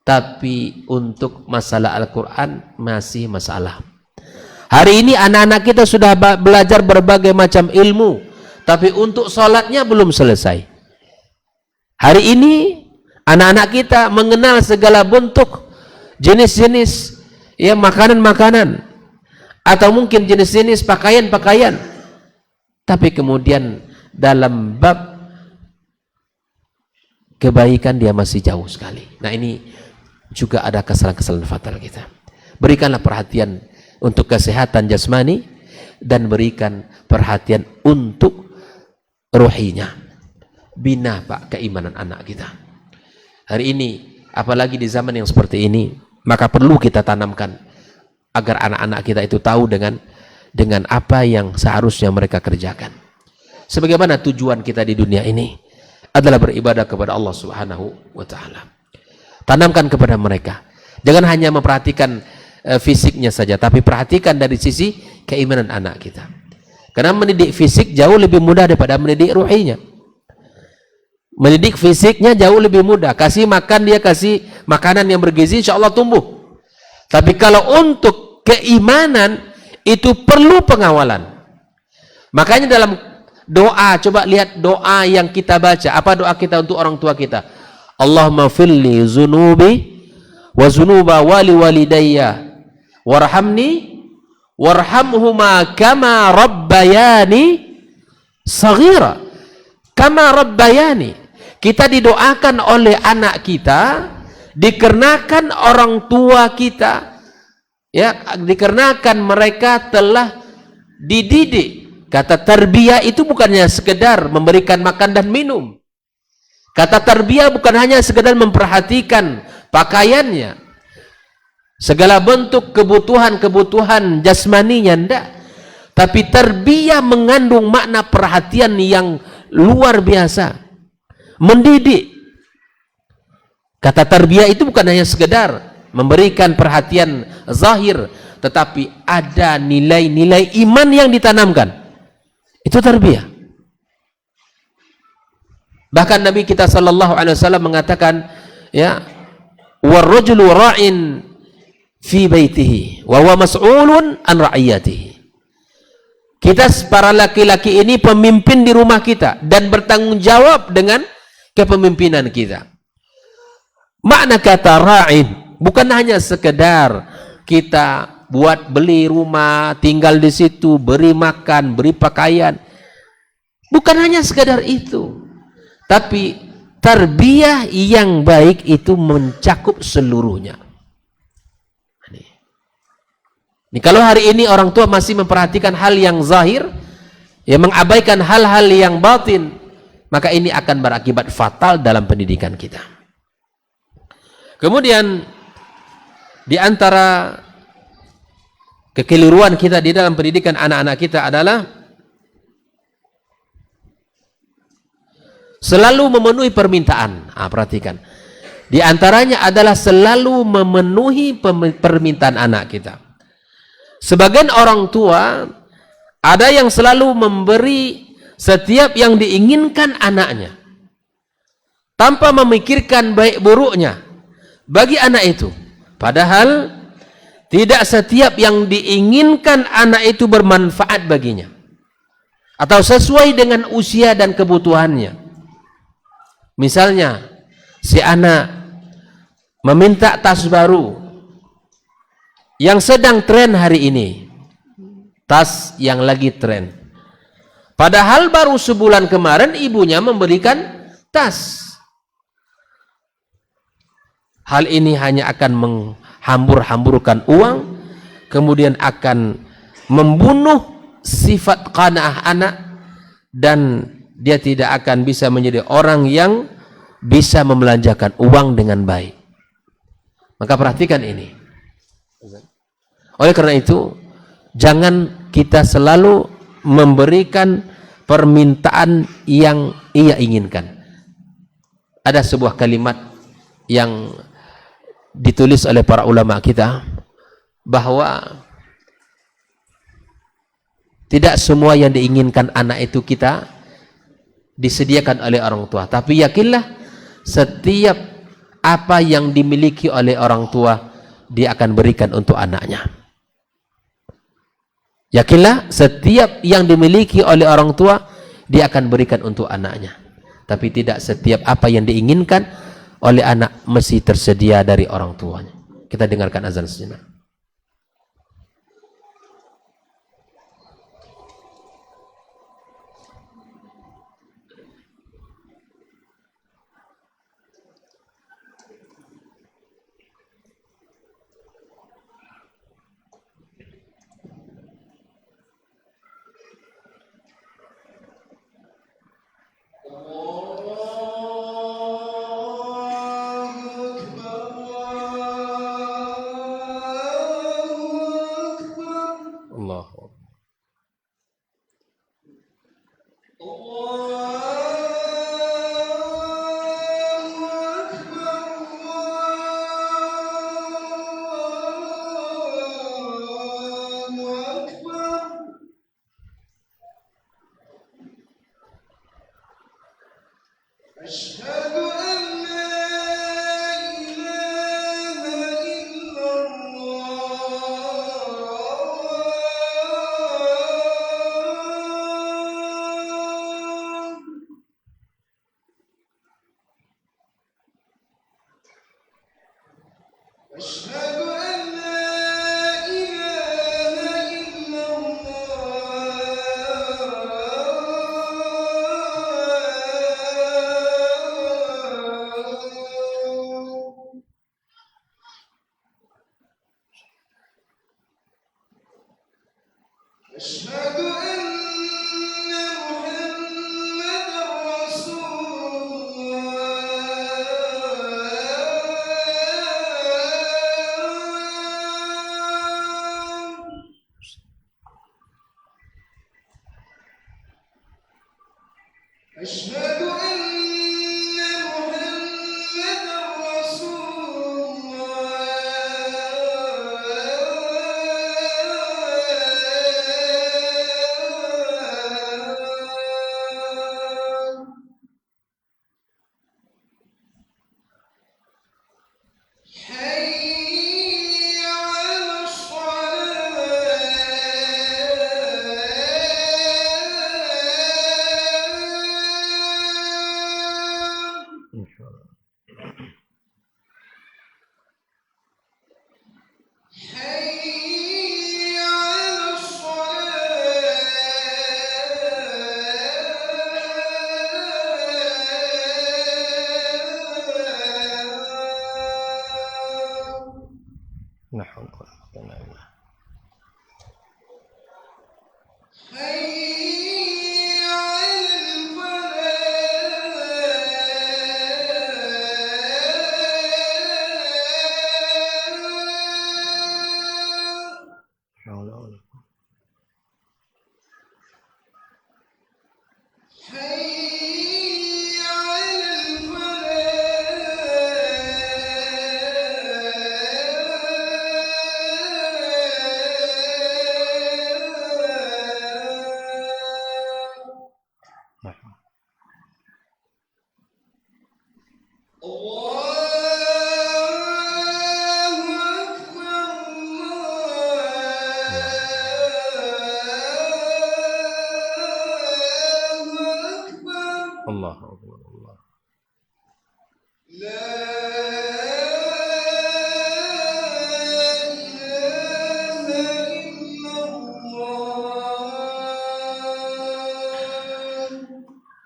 tapi untuk masalah Al-Quran masih masalah. Hari ini anak-anak kita sudah belajar berbagai macam ilmu, tapi untuk sholatnya belum selesai. Hari ini anak-anak kita mengenal segala bentuk jenis-jenis makanan-makanan, atau mungkin jenis-jenis pakaian-pakaian, tapi kemudian dalam bab kebaikan dia masih jauh sekali. Nah, ini juga ada kesalahan-kesalahan fatal kita. Berikanlah perhatian untuk kesehatan jasmani dan berikan perhatian untuk ruhinya. Bina Pak keimanan anak kita. Hari ini, apalagi di zaman yang seperti ini, maka perlu kita tanamkan agar anak-anak kita itu tahu dengan apa yang seharusnya mereka kerjakan. Sebagaimana tujuan kita di dunia ini adalah beribadah kepada Allah Subhanahu wa Ta'ala. Tanamkan kepada mereka. Jangan hanya memperhatikan fisiknya saja, tapi perhatikan dari sisi keimanan anak kita. Karena mendidik fisik jauh lebih mudah daripada mendidik ruhinya. Mendidik fisiknya jauh lebih mudah. Kasih makan dia, kasih makanan yang bergizi, insya Allah tumbuh. Tapi kalau untuk keimanan itu perlu pengawalan. Makanya dalam Doa, coba lihat doa yang kita baca. Apa doa kita untuk orang tua kita? Allahumma firli zunubi wa zunuba wali walidayya warhamni warhamhuma kama rabbayani saghira. Kama rabbayani. Kita didoakan oleh anak kita dikarenakan orang tua kita, ya, dikarenakan mereka telah dididik. Kata tarbiyah itu bukannya sekedar memberikan makan dan minum. Kata tarbiyah bukan hanya sekedar memperhatikan pakaiannya, segala bentuk kebutuhan-kebutuhan jasmaninya, enggak. Tapi tarbiyah mengandung makna perhatian yang luar biasa, mendidik. Kata tarbiyah itu bukan hanya sekedar memberikan perhatian zahir, tetapi ada nilai-nilai iman yang ditanamkan. Itu tarbiyah. Bahkan Nabi kita sallallahu alaihi wasallam mengatakan, ya, warrajulu ra'in fi baitihi wa huwa mas'ulun an ra'iyatihi. Kita para laki-laki ini pemimpin di rumah kita dan bertanggung jawab dengan kepemimpinan kita. Makna kata ra'in bukan hanya sekedar kita buat beli rumah, tinggal di situ, beri makan, beri pakaian. Bukan hanya sekedar itu. Tapi tarbiyah yang baik itu mencakup seluruhnya. Ini kalau hari ini orang tua masih memperhatikan hal yang zahir, ya, mengabaikan hal-hal yang batin, maka ini akan berakibat fatal dalam pendidikan kita. Kemudian di antara kekeliruan kita di dalam pendidikan anak-anak kita adalah selalu memenuhi permintaan. Perhatikan. Di antaranya adalah selalu memenuhi permintaan anak kita. Sebagian orang tua ada yang selalu memberi setiap yang diinginkan anaknya tanpa memikirkan baik buruknya bagi anak itu. Padahal tidak setiap yang diinginkan anak itu bermanfaat baginya atau sesuai dengan usia dan kebutuhannya. Misalnya, si anak meminta tas baru yang sedang tren hari ini, tas yang lagi tren. Padahal baru sebulan kemarin ibunya memberikan tas. Hal ini hanya akan menghambur-hamburkan uang, kemudian akan membunuh sifat qanaah anak, dan dia tidak akan bisa menjadi orang yang bisa membelanjakan uang dengan baik. Maka perhatikan ini. Oleh karena itu, jangan kita selalu memberikan permintaan yang ia inginkan. Ada sebuah kalimat yang ditulis oleh para ulama kita, bahwa tidak semua yang diinginkan anak itu kita disediakan oleh orang tua, tapi yakinlah setiap apa yang dimiliki oleh orang tua dia akan berikan untuk anaknya. Yakinlah setiap yang dimiliki oleh orang tua dia akan berikan untuk anaknya, tapi tidak setiap apa yang diinginkan oleh anak mesti tersedia dari orang tuanya. Kita dengarkan azan sejenak.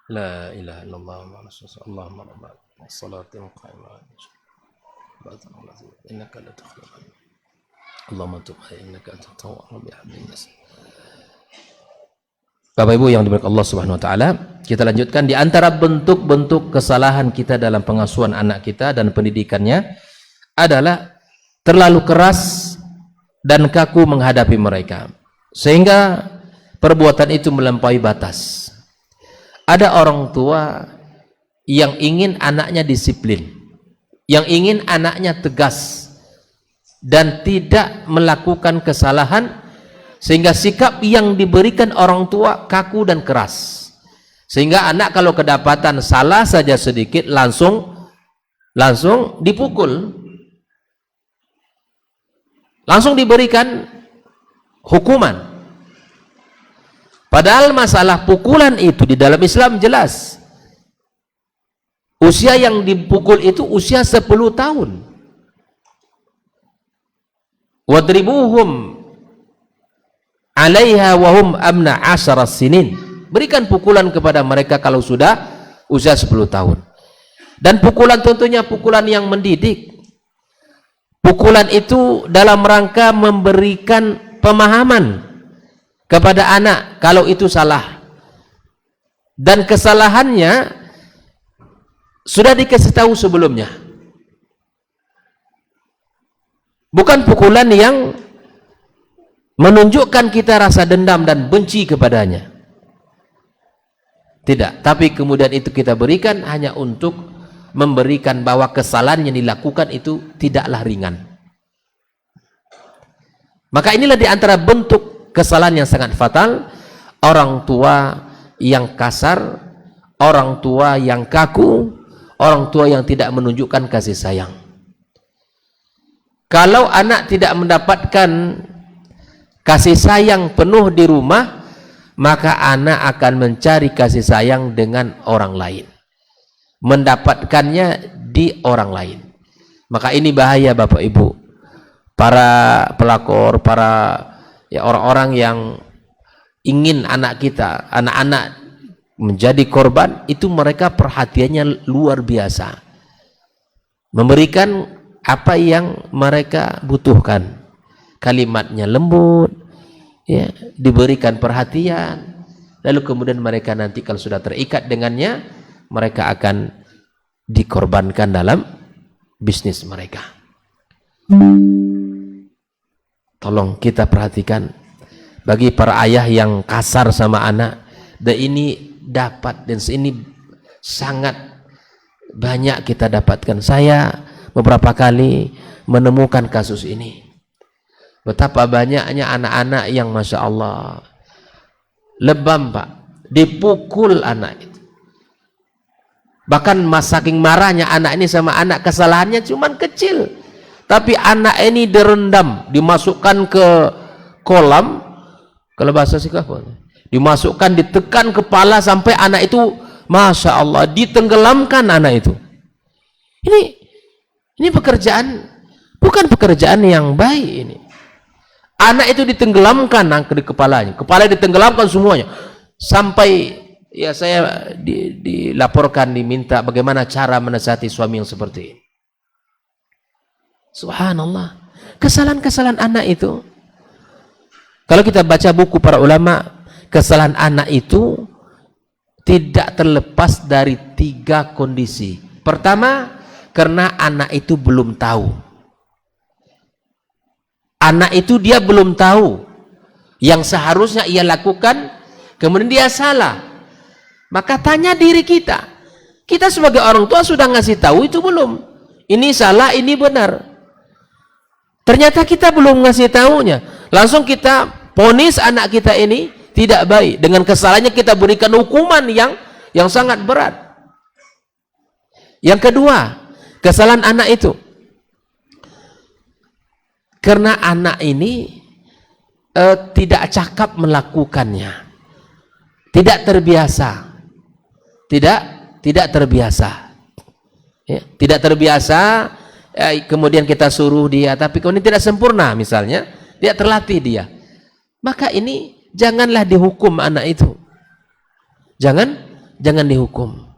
La ilaha illallah Muhammadur Rasulullah. Allahumma rabbana salatin qa'imah. Innaka la tukhliqu. Allahumma tub innaka antat tawwabur rahim. Bapak Ibu yang diberkahi Allah Subhanahu wa taala, kita lanjutkan di antara bentuk-bentuk kesalahan kita dalam pengasuhan anak kita dan pendidikannya adalah terlalu keras dan kaku menghadapi mereka sehingga perbuatan itu melampaui batas. Ada orang tua yang ingin anaknya disiplin, yang ingin anaknya tegas dan tidak melakukan kesalahan, sehingga sikap yang diberikan orang tua kaku dan keras, sehingga anak kalau kedapatan salah saja sedikit langsung dipukul, langsung diberikan hukuman. Padahal masalah pukulan itu di dalam Islam jelas. Usia yang dipukul itu usia 10 tahun. Wadribuhum 'alaiha wa hum amna 'ashara sinin. Berikan pukulan kepada mereka kalau sudah usia 10 tahun. Dan pukulan tentunya pukulan yang mendidik. Pukulan itu dalam rangka memberikan pemahaman kepada anak kalau itu salah, dan kesalahannya sudah dikasih tahu sebelumnya, bukan pukulan yang menunjukkan kita rasa dendam dan benci kepadanya, tidak, tapi kemudian itu kita berikan hanya untuk memberikan bahwa kesalahan yang dilakukan itu tidaklah ringan. Maka inilah diantara bentuk kesalahan yang sangat fatal, orang tua yang kasar, orang tua yang kaku, orang tua yang tidak menunjukkan kasih sayang. Kalau anak tidak mendapatkan kasih sayang penuh di rumah, maka anak akan mencari kasih sayang dengan orang lain, mendapatkannya di orang lain. Maka ini bahaya Bapak Ibu. para pelakor, para ya orang-orang yang ingin anak kita, anak-anak menjadi korban, itu mereka perhatiannya luar biasa, memberikan apa yang mereka butuhkan, kalimatnya lembut, ya, diberikan perhatian, lalu kemudian mereka nanti kalau sudah terikat dengannya, mereka akan dikorbankan dalam bisnis mereka. Tolong kita perhatikan, bagi para ayah yang kasar sama anak, dan ini dapat, dan ini sangat banyak kita dapatkan. Saya beberapa kali menemukan kasus ini. Betapa banyaknya anak-anak yang Masya Allah lebam, Pak, dipukul anak itu. Bahkan saking marahnya anak ini sama anak, kesalahannya cuman kecil, tapi anak ini direndam, dimasukkan ke kolam, kalau bahasa sikap apa? Dimasukkan, ditekan kepala sampai anak itu Masya Allah ditenggelamkan anak itu. Ini pekerjaan, bukan pekerjaan yang baik ini. Anak itu ditenggelamkan di kepalanya, kepala ditenggelamkan semuanya, sampai ya saya dilaporkan, diminta bagaimana cara menasihati suami yang seperti ini. Subhanallah, kesalahan-kesalahan anak itu. Kalau kita baca buku para ulama, kesalahan anak itu tidak terlepas dari 3 kondisi. Pertama, karena anak itu belum tahu. Anak itu dia belum tahu yang seharusnya ia lakukan, kemudian dia salah. Maka tanya diri kita, kita sebagai orang tua sudah ngasih tahu itu belum? Ini salah, ini benar. Ternyata kita belum ngasih tahunya, langsung kita vonis anak kita ini tidak baik. Dengan kesalahannya kita berikan hukuman yang sangat berat. Yang kedua, kesalahan anak itu karena anak ini tidak cakap melakukannya, tidak terbiasa, tidak terbiasa, ya, tidak terbiasa. Kemudian kita suruh dia, tapi kemudian tidak sempurna, misalnya tidak terlatih dia, maka ini janganlah dihukum anak itu, jangan dihukum.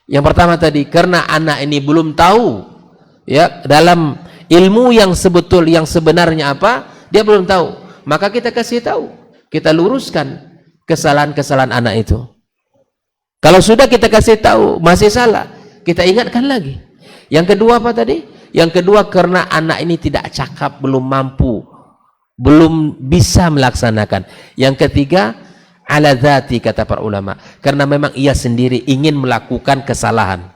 Yang pertama tadi, karena anak ini belum tahu, ya, dalam ilmu yang sebenarnya apa, dia belum tahu, maka kita kasih tahu, kita luruskan kesalahan-kesalahan anak itu. Kalau sudah kita kasih tahu masih salah, kita ingatkan lagi. Yang kedua apa tadi? Yang kedua, karena anak ini tidak cakap, belum mampu, belum bisa melaksanakan. Yang ketiga, ala dzati, kata para ulama, karena memang ia sendiri ingin melakukan kesalahan.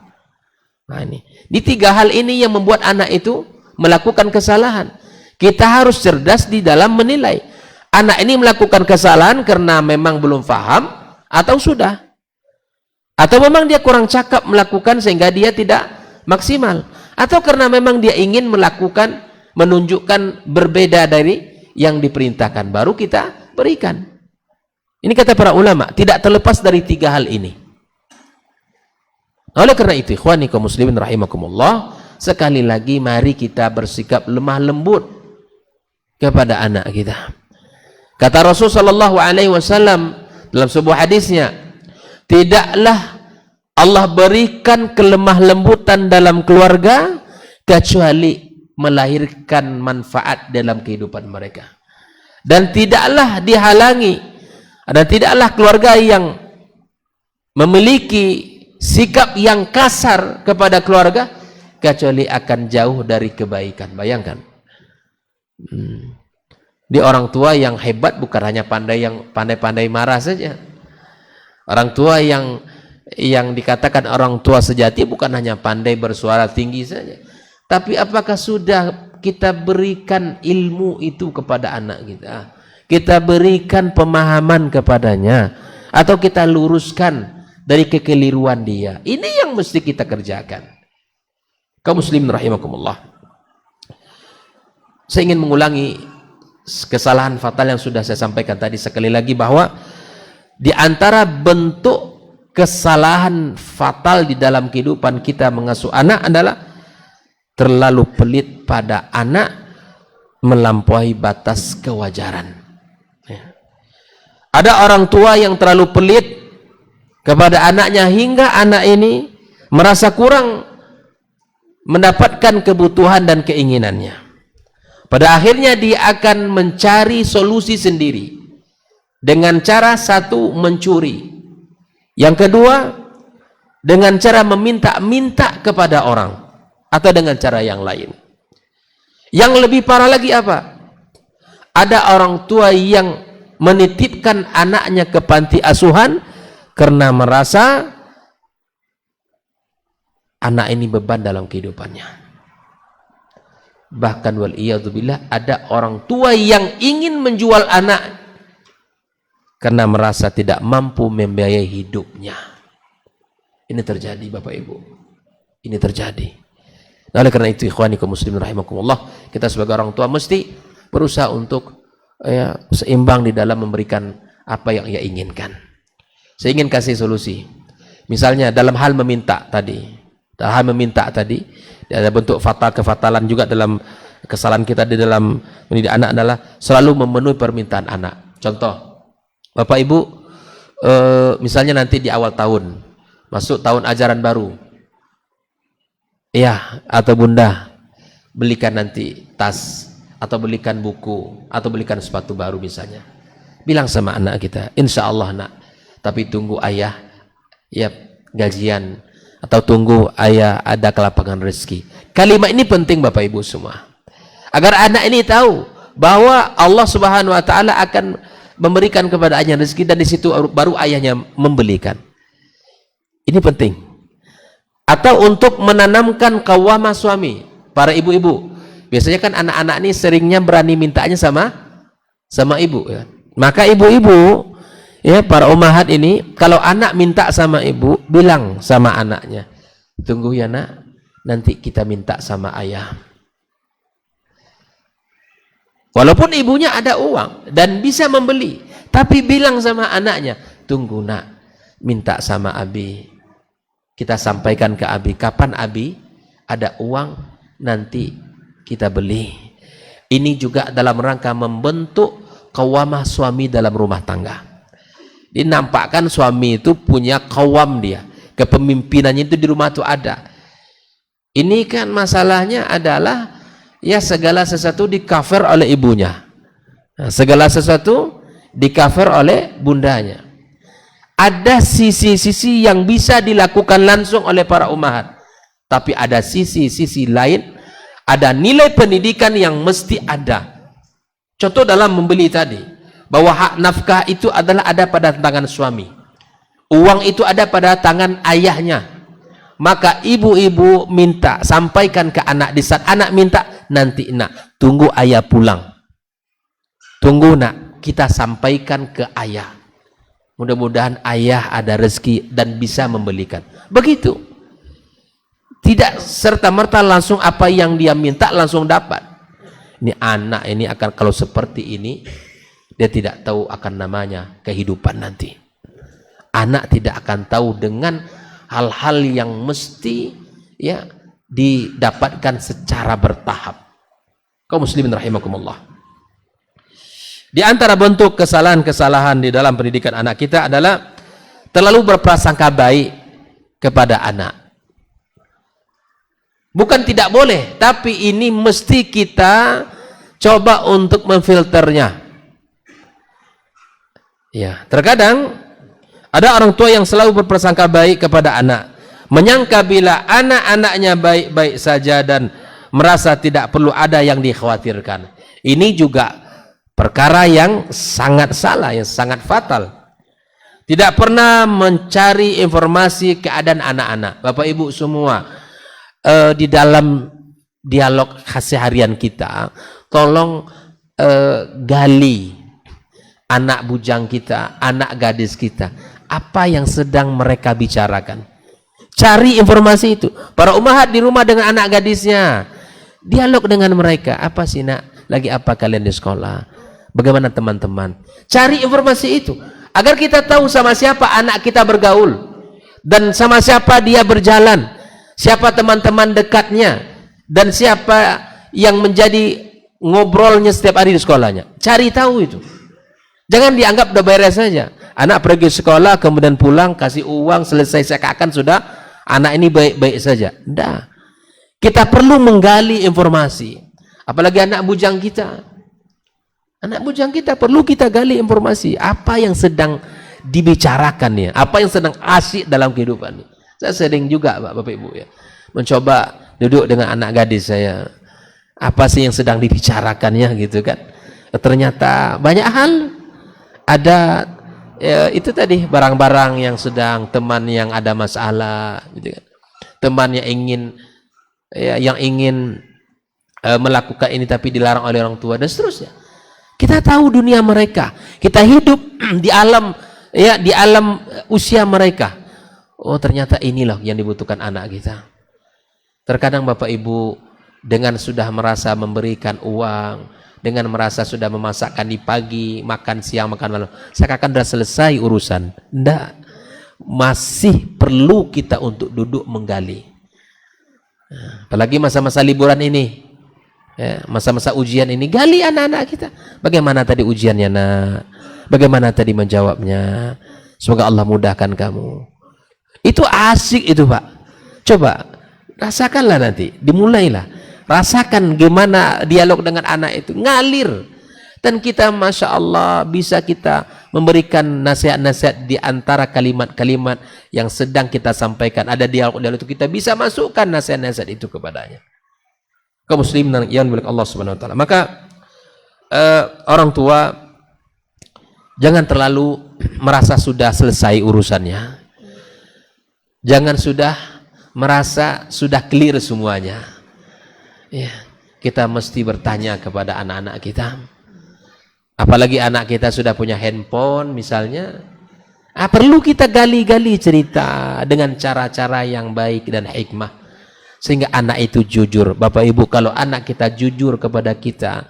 Nah, ini di 3 hal ini yang membuat anak itu melakukan kesalahan. Kita harus cerdas di dalam menilai, anak ini melakukan kesalahan karena memang belum paham, atau sudah, atau memang dia kurang cakap melakukan sehingga dia tidak maksimal, atau karena memang dia ingin melakukan, menunjukkan berbeda dari yang diperintahkan, baru kita berikan. Ini kata para ulama, tidak terlepas dari 3 hal ini. Oleh karena itu, ikhwani kaum muslimin rahimakumullah, sekali lagi mari kita bersikap lemah lembut kepada anak kita. Kata Rasul sallallahu alaihi wasallam dalam sebuah hadisnya, tidaklah Allah berikan kelemah lembutan dalam keluarga kecuali melahirkan manfaat dalam kehidupan mereka. Dan tidaklah dihalangi, dan tidaklah keluarga yang memiliki sikap yang kasar kepada keluarga kecuali akan jauh dari kebaikan. Bayangkan, di orang tua yang hebat bukan hanya pandai marah saja. Orang tua yang dikatakan orang tua sejati bukan hanya pandai bersuara tinggi saja, tapi apakah sudah kita berikan ilmu itu kepada anak kita, kita berikan pemahaman kepadanya, atau kita luruskan dari kekeliruan dia? Ini yang mesti kita kerjakan. Kaum muslimin rahimakumullah, saya ingin mengulangi kesalahan fatal yang sudah saya sampaikan tadi sekali lagi, bahwa di antara bentuk kesalahan fatal di dalam kehidupan kita mengasuh anak adalah terlalu pelit pada anak, melampaui batas kewajaran. Ya. Ada orang tua yang terlalu pelit kepada anaknya hingga anak ini merasa kurang mendapatkan kebutuhan dan keinginannya. Pada akhirnya dia akan mencari solusi sendiri dengan cara satu, mencuri. Yang kedua, dengan cara meminta-minta kepada orang atau dengan cara yang lain. Yang lebih parah lagi apa? Ada orang tua yang menitipkan anaknya ke panti asuhan karena merasa anak ini beban dalam kehidupannya. Bahkan waliyadzubillah, ada orang tua yang ingin menjual anak karena merasa tidak mampu membiayai hidupnya. Ini terjadi Bapak Ibu. Ini terjadi. Nah, oleh karena itu ikhwani kaum muslimin rahimakumullah, kita sebagai orang tua mesti berusaha untuk seimbang di dalam memberikan apa yang ia inginkan. Saya ingin kasih solusi. Misalnya dalam hal meminta tadi. Dalam hal meminta tadi, ada bentuk kefatalan juga dalam kesalahan kita di dalam mendidik anak adalah selalu memenuhi permintaan anak. Contoh, Bapak Ibu, misalnya nanti di awal tahun, masuk tahun ajaran baru. Ya, atau bunda belikan nanti tas atau belikan buku atau belikan sepatu baru misalnya. Bilang sama anak kita, insya Allah nak, tapi tunggu ayah ya gajian atau tunggu ayah ada kelapangan rezeki. Kalimat ini penting Bapak Ibu semua, agar anak ini tahu bahwa Allah Subhanahu wa taala akan memberikan kepada ayahnya rezeki dan di situ baru ayahnya membelikan. Ini penting. Atau untuk menanamkan qawwamah suami, para ibu-ibu. Biasanya kan anak-anak ini seringnya berani mintanya sama ibu ya. Maka ibu-ibu ya, para ummahat ini, kalau anak minta sama ibu, bilang sama anaknya, tunggu ya nak, nanti kita minta sama ayah. Walaupun ibunya ada uang dan bisa membeli, tapi bilang sama anaknya, tunggu nak, minta sama abi. Kita sampaikan ke abi, kapan abi ada uang nanti kita beli. Ini juga dalam rangka membentuk qawwamah suami dalam rumah tangga. Dinampakkan suami itu punya qawwam dia, kepemimpinannya itu di rumah itu ada. Ini kan masalahnya adalah ya segala sesuatu di-cover oleh ibunya. Nah, segala sesuatu di-cover oleh bundanya. Ada sisi-sisi yang bisa dilakukan langsung oleh para ummahat, tapi ada sisi-sisi lain, ada nilai pendidikan yang mesti ada. Contoh dalam membeli tadi, bahwa hak nafkah itu adalah ada pada tangan suami, uang itu ada pada tangan ayahnya. Maka ibu-ibu minta, sampaikan ke anak di saat anak minta, nanti nak, tunggu ayah pulang, tunggu nak, kita sampaikan ke ayah. Mudah-mudahan ayah ada rezeki dan bisa membelikan. Begitu. Tidak serta-merta langsung apa yang dia minta langsung dapat. Ini anak ini akan, kalau seperti ini, dia tidak tahu akan namanya kehidupan nanti. Anak tidak akan tahu dengan hal-hal yang mesti ya didapatkan secara bertahap. Kaum muslimin rahimakumullah. Di antara bentuk kesalahan-kesalahan di dalam pendidikan anak kita adalah terlalu berprasangka baik kepada anak. Bukan tidak boleh, tapi ini mesti kita coba untuk memfilternya. Ya, terkadang ada orang tua yang selalu berprasangka baik kepada anak, menyangka bila anak-anaknya baik-baik saja dan merasa tidak perlu ada yang dikhawatirkan. Ini juga perkara yang sangat salah, yang sangat fatal. Tidak pernah mencari informasi keadaan anak-anak. Bapak Ibu semua, di dalam dialog keseharian kita, tolong gali anak bujang kita, anak gadis kita, apa yang sedang mereka bicarakan. Cari informasi itu. Para ummahat di rumah dengan anak gadisnya, dialog dengan mereka. Apa sih nak, lagi apa kalian di sekolah? Bagaimana teman-teman? Cari informasi itu agar kita tahu sama siapa anak kita bergaul dan sama siapa dia berjalan, siapa teman-teman dekatnya dan siapa yang menjadi ngobrolnya setiap hari di sekolahnya. Cari tahu itu. Jangan dianggap udah beres saja. Anak pergi sekolah, kemudian pulang, kasih uang, selesai, seakan sudah anak ini baik-baik saja. Tidak. Kita perlu menggali informasi. Apalagi anak bujang kita. Anak bujang kita perlu kita gali informasi. Apa yang sedang dibicarakannya, apa yang sedang asyik dalam kehidupan. Saya sering juga Bapak Ibu ya, mencoba duduk dengan anak gadis saya. Apa sih yang sedang dibicarakannya gitu kan? Ternyata banyak hal. Ada ya, itu tadi barang-barang yang sedang, teman yang ada masalah gitu kan. Teman yang ingin melakukan ini tapi dilarang oleh orang tua dan seterusnya. Kita tahu dunia mereka. Kita hidup di alam usia mereka. Oh, ternyata inilah yang dibutuhkan anak kita. Terkadang Bapak Ibu dengan sudah merasa memberikan uang, dengan merasa sudah memasakkan di pagi, makan siang, makan malam, seakan sudah selesai urusan. Tidak. Masih perlu kita untuk duduk menggali. Apalagi masa-masa liburan ini. Masa-masa ujian ini, gali anak-anak kita. Bagaimana tadi ujiannya nak? Bagaimana tadi menjawabnya? Semoga Allah mudahkan kamu. Itu asik itu Pak. Coba rasakanlah nanti, dimulailah. Rasakan gimana dialog dengan anak itu, ngalir. Dan kita Masya Allah bisa kita memberikan nasihat-nasihat di antara kalimat-kalimat yang sedang kita sampaikan. Ada dialog-dialog itu, kita bisa masukkan nasihat-nasihat itu kepadanya. Kaum muslimin yang milik Allah Subhanahu wa taala. Maka orang tua jangan terlalu merasa sudah selesai urusannya. Jangan sudah merasa sudah clear semuanya. Ya, kita mesti bertanya kepada anak-anak kita. Apalagi anak kita sudah punya handphone misalnya. Perlu kita gali-gali cerita dengan cara-cara yang baik dan hikmah. Sehingga anak itu jujur. Bapak Ibu, kalau anak kita jujur kepada kita,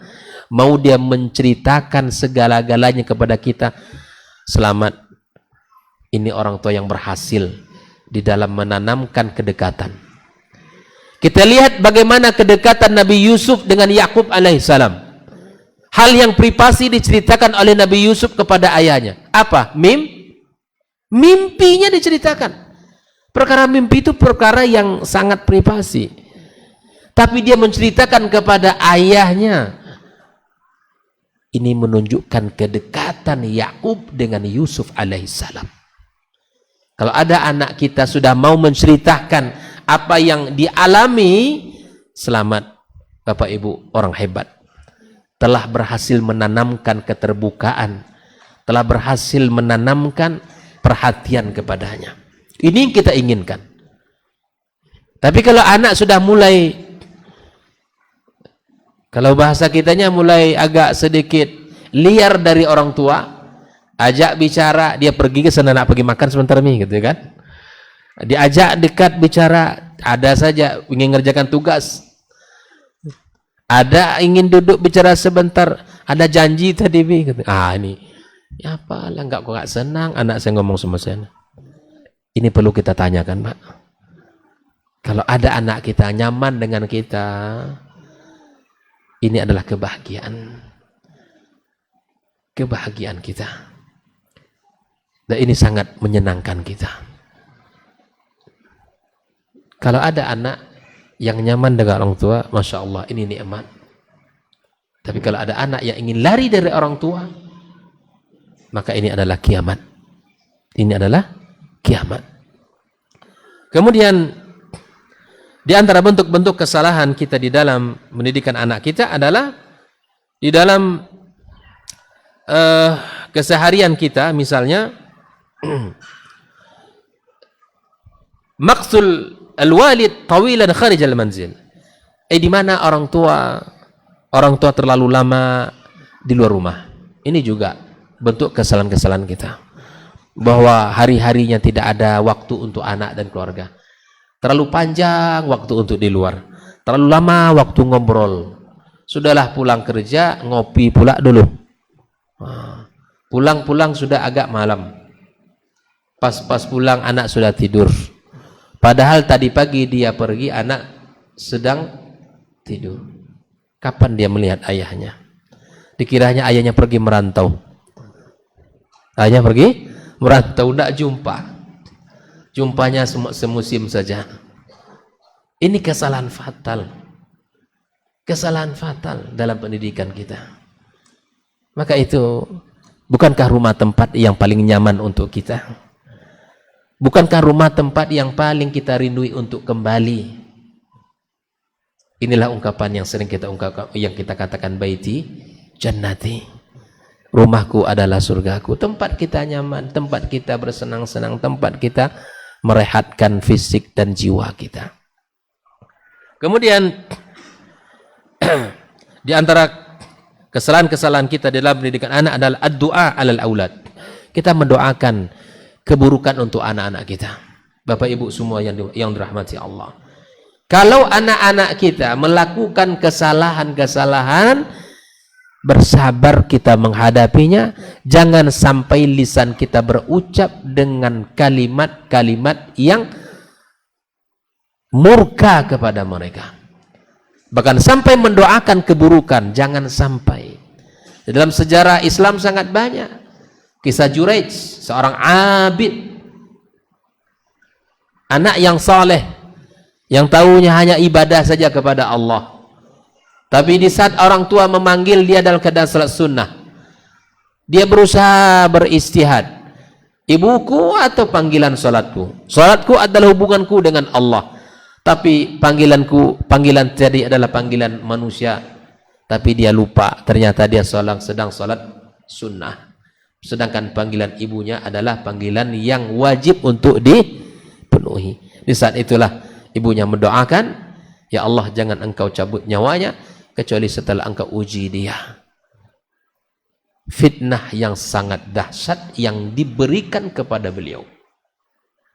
mau dia menceritakan segala-galanya kepada kita, selamat. Ini orang tua yang berhasil di dalam menanamkan kedekatan. Kita lihat bagaimana kedekatan Nabi Yusuf dengan Yakub alaihissalam. Hal yang privasi diceritakan oleh Nabi Yusuf kepada ayahnya. Apa? Mimpinya diceritakan. Perkara mimpi itu perkara yang sangat privasi. Tapi dia menceritakan kepada ayahnya. Ini menunjukkan kedekatan Yakub dengan Yusuf alaihissalam. Kalau ada anak kita sudah mau menceritakan apa yang dialami, selamat Bapak Ibu, orang hebat. Telah berhasil menanamkan keterbukaan. Telah berhasil menanamkan perhatian kepadanya. Ini yang kita inginkan. Tapi kalau anak sudah mulai, kalau bahasa kitanya mulai agak sedikit liar dari orang tua, ajak bicara, dia pergi ke sana, nak pergi makan sebentar nih, gitu kan? Diajak dekat bicara, ada saja ingin mengerjakan tugas, ada ingin duduk bicara sebentar, ada janji tadi, gitu. Ini, ya apalah, nggak senang anak saya ngomong sama saya. Ini perlu kita tanyakan, Pak. Kalau ada anak kita nyaman dengan kita, ini adalah kebahagiaan. Kebahagiaan kita. Dan ini sangat menyenangkan kita. Kalau ada anak yang nyaman dengan orang tua, Masya Allah, ini nikmat. Tapi kalau ada anak yang ingin lari dari orang tua, maka ini adalah kiamat. Ini adalah kiamat. Kemudian di antara bentuk-bentuk kesalahan kita di dalam mendidikan anak kita adalah di dalam keseharian kita, misalnya maqsul al-walid tawilan kharij al-manzil. Di mana orang tua terlalu lama di luar rumah. Ini juga bentuk kesalahan-kesalahan kita. Bahwa hari-harinya tidak ada waktu untuk anak dan keluarga. Terlalu panjang waktu untuk di luar. Terlalu lama waktu ngobrol. Sudahlah pulang kerja, ngopi pula dulu. Pulang-pulang sudah agak malam. Pas pulang anak sudah tidur. Padahal tadi pagi dia pergi, anak sedang tidur. Kapan dia melihat ayahnya? Dikiranya ayahnya pergi merantau. Ayahnya pergi merantau, tidak jumpa. Jumpanya semusim saja. Ini kesalahan fatal. Kesalahan fatal dalam pendidikan kita. Maka itu, bukankah rumah tempat yang paling nyaman untuk kita? Bukankah rumah tempat yang paling kita rindui untuk kembali? Inilah ungkapan yang sering kita ungkapkan, yang kita katakan baiti jannati. Rumahku adalah surgaku. Tempat kita nyaman, tempat kita bersenang-senang, tempat kita merehatkan fisik dan jiwa kita. Kemudian di antara kesalahan-kesalahan kita dalam pendidikan anak adalah ad-du'a 'alal aulad. Kita mendoakan keburukan untuk anak-anak kita. Bapak Ibu semua yang dirahmati Allah. Kalau anak-anak kita melakukan kesalahan-kesalahan, bersabar kita menghadapinya. Jangan sampai lisan kita berucap dengan kalimat-kalimat yang murka kepada mereka. Bahkan sampai mendoakan keburukan, jangan sampai. Dalam sejarah Islam sangat banyak. Kisah Juraij, seorang abid, anak yang saleh, yang tahunya hanya ibadah saja kepada Allah. Tapi di saat orang tua memanggil dia dalam keadaan salat sunnah, dia berusaha beristihad. Ibuku atau panggilan salatku? Salatku adalah hubunganku dengan Allah. Tapi panggilan tadi adalah panggilan manusia. Tapi dia lupa, ternyata dia sedang salat sunnah. Sedangkan panggilan ibunya adalah panggilan yang wajib untuk dipenuhi. Di saat itulah ibunya mendoakan, ya Allah, jangan engkau cabut nyawanya kecuali setelah engkau uji dia. Fitnah yang sangat dahsyat yang diberikan kepada beliau.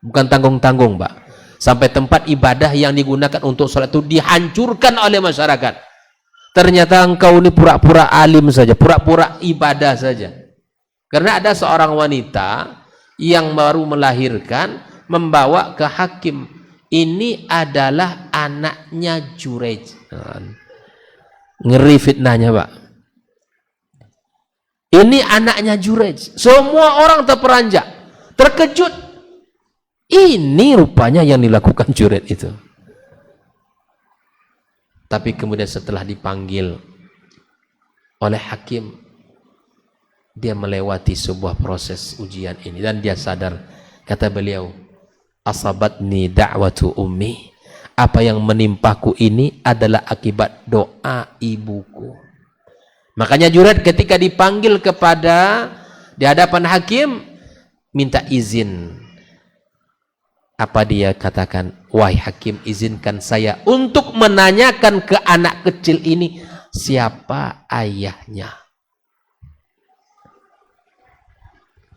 Bukan tanggung-tanggung, Pak. Sampai tempat ibadah yang digunakan untuk sholat itu dihancurkan oleh masyarakat. Ternyata engkau ini pura-pura alim saja, pura-pura ibadah saja. Karena ada seorang wanita yang baru melahirkan, membawa ke hakim, ini adalah anaknya Juraij. Ngeri fitnahnya, Pak. Ini anaknya Juraij. Semua orang terperanjat, terkejut. Ini rupanya yang dilakukan Juraij itu. Tapi kemudian setelah dipanggil oleh hakim, dia melewati sebuah proses ujian ini dan dia sadar. Kata beliau, asabatni da'watu ummi. Apa yang menimpaku ini adalah akibat doa ibuku. Makanya Juraij ketika dipanggil di hadapan hakim, minta izin. Apa dia katakan? Wahai hakim, izinkan saya untuk menanyakan ke anak kecil ini siapa ayahnya.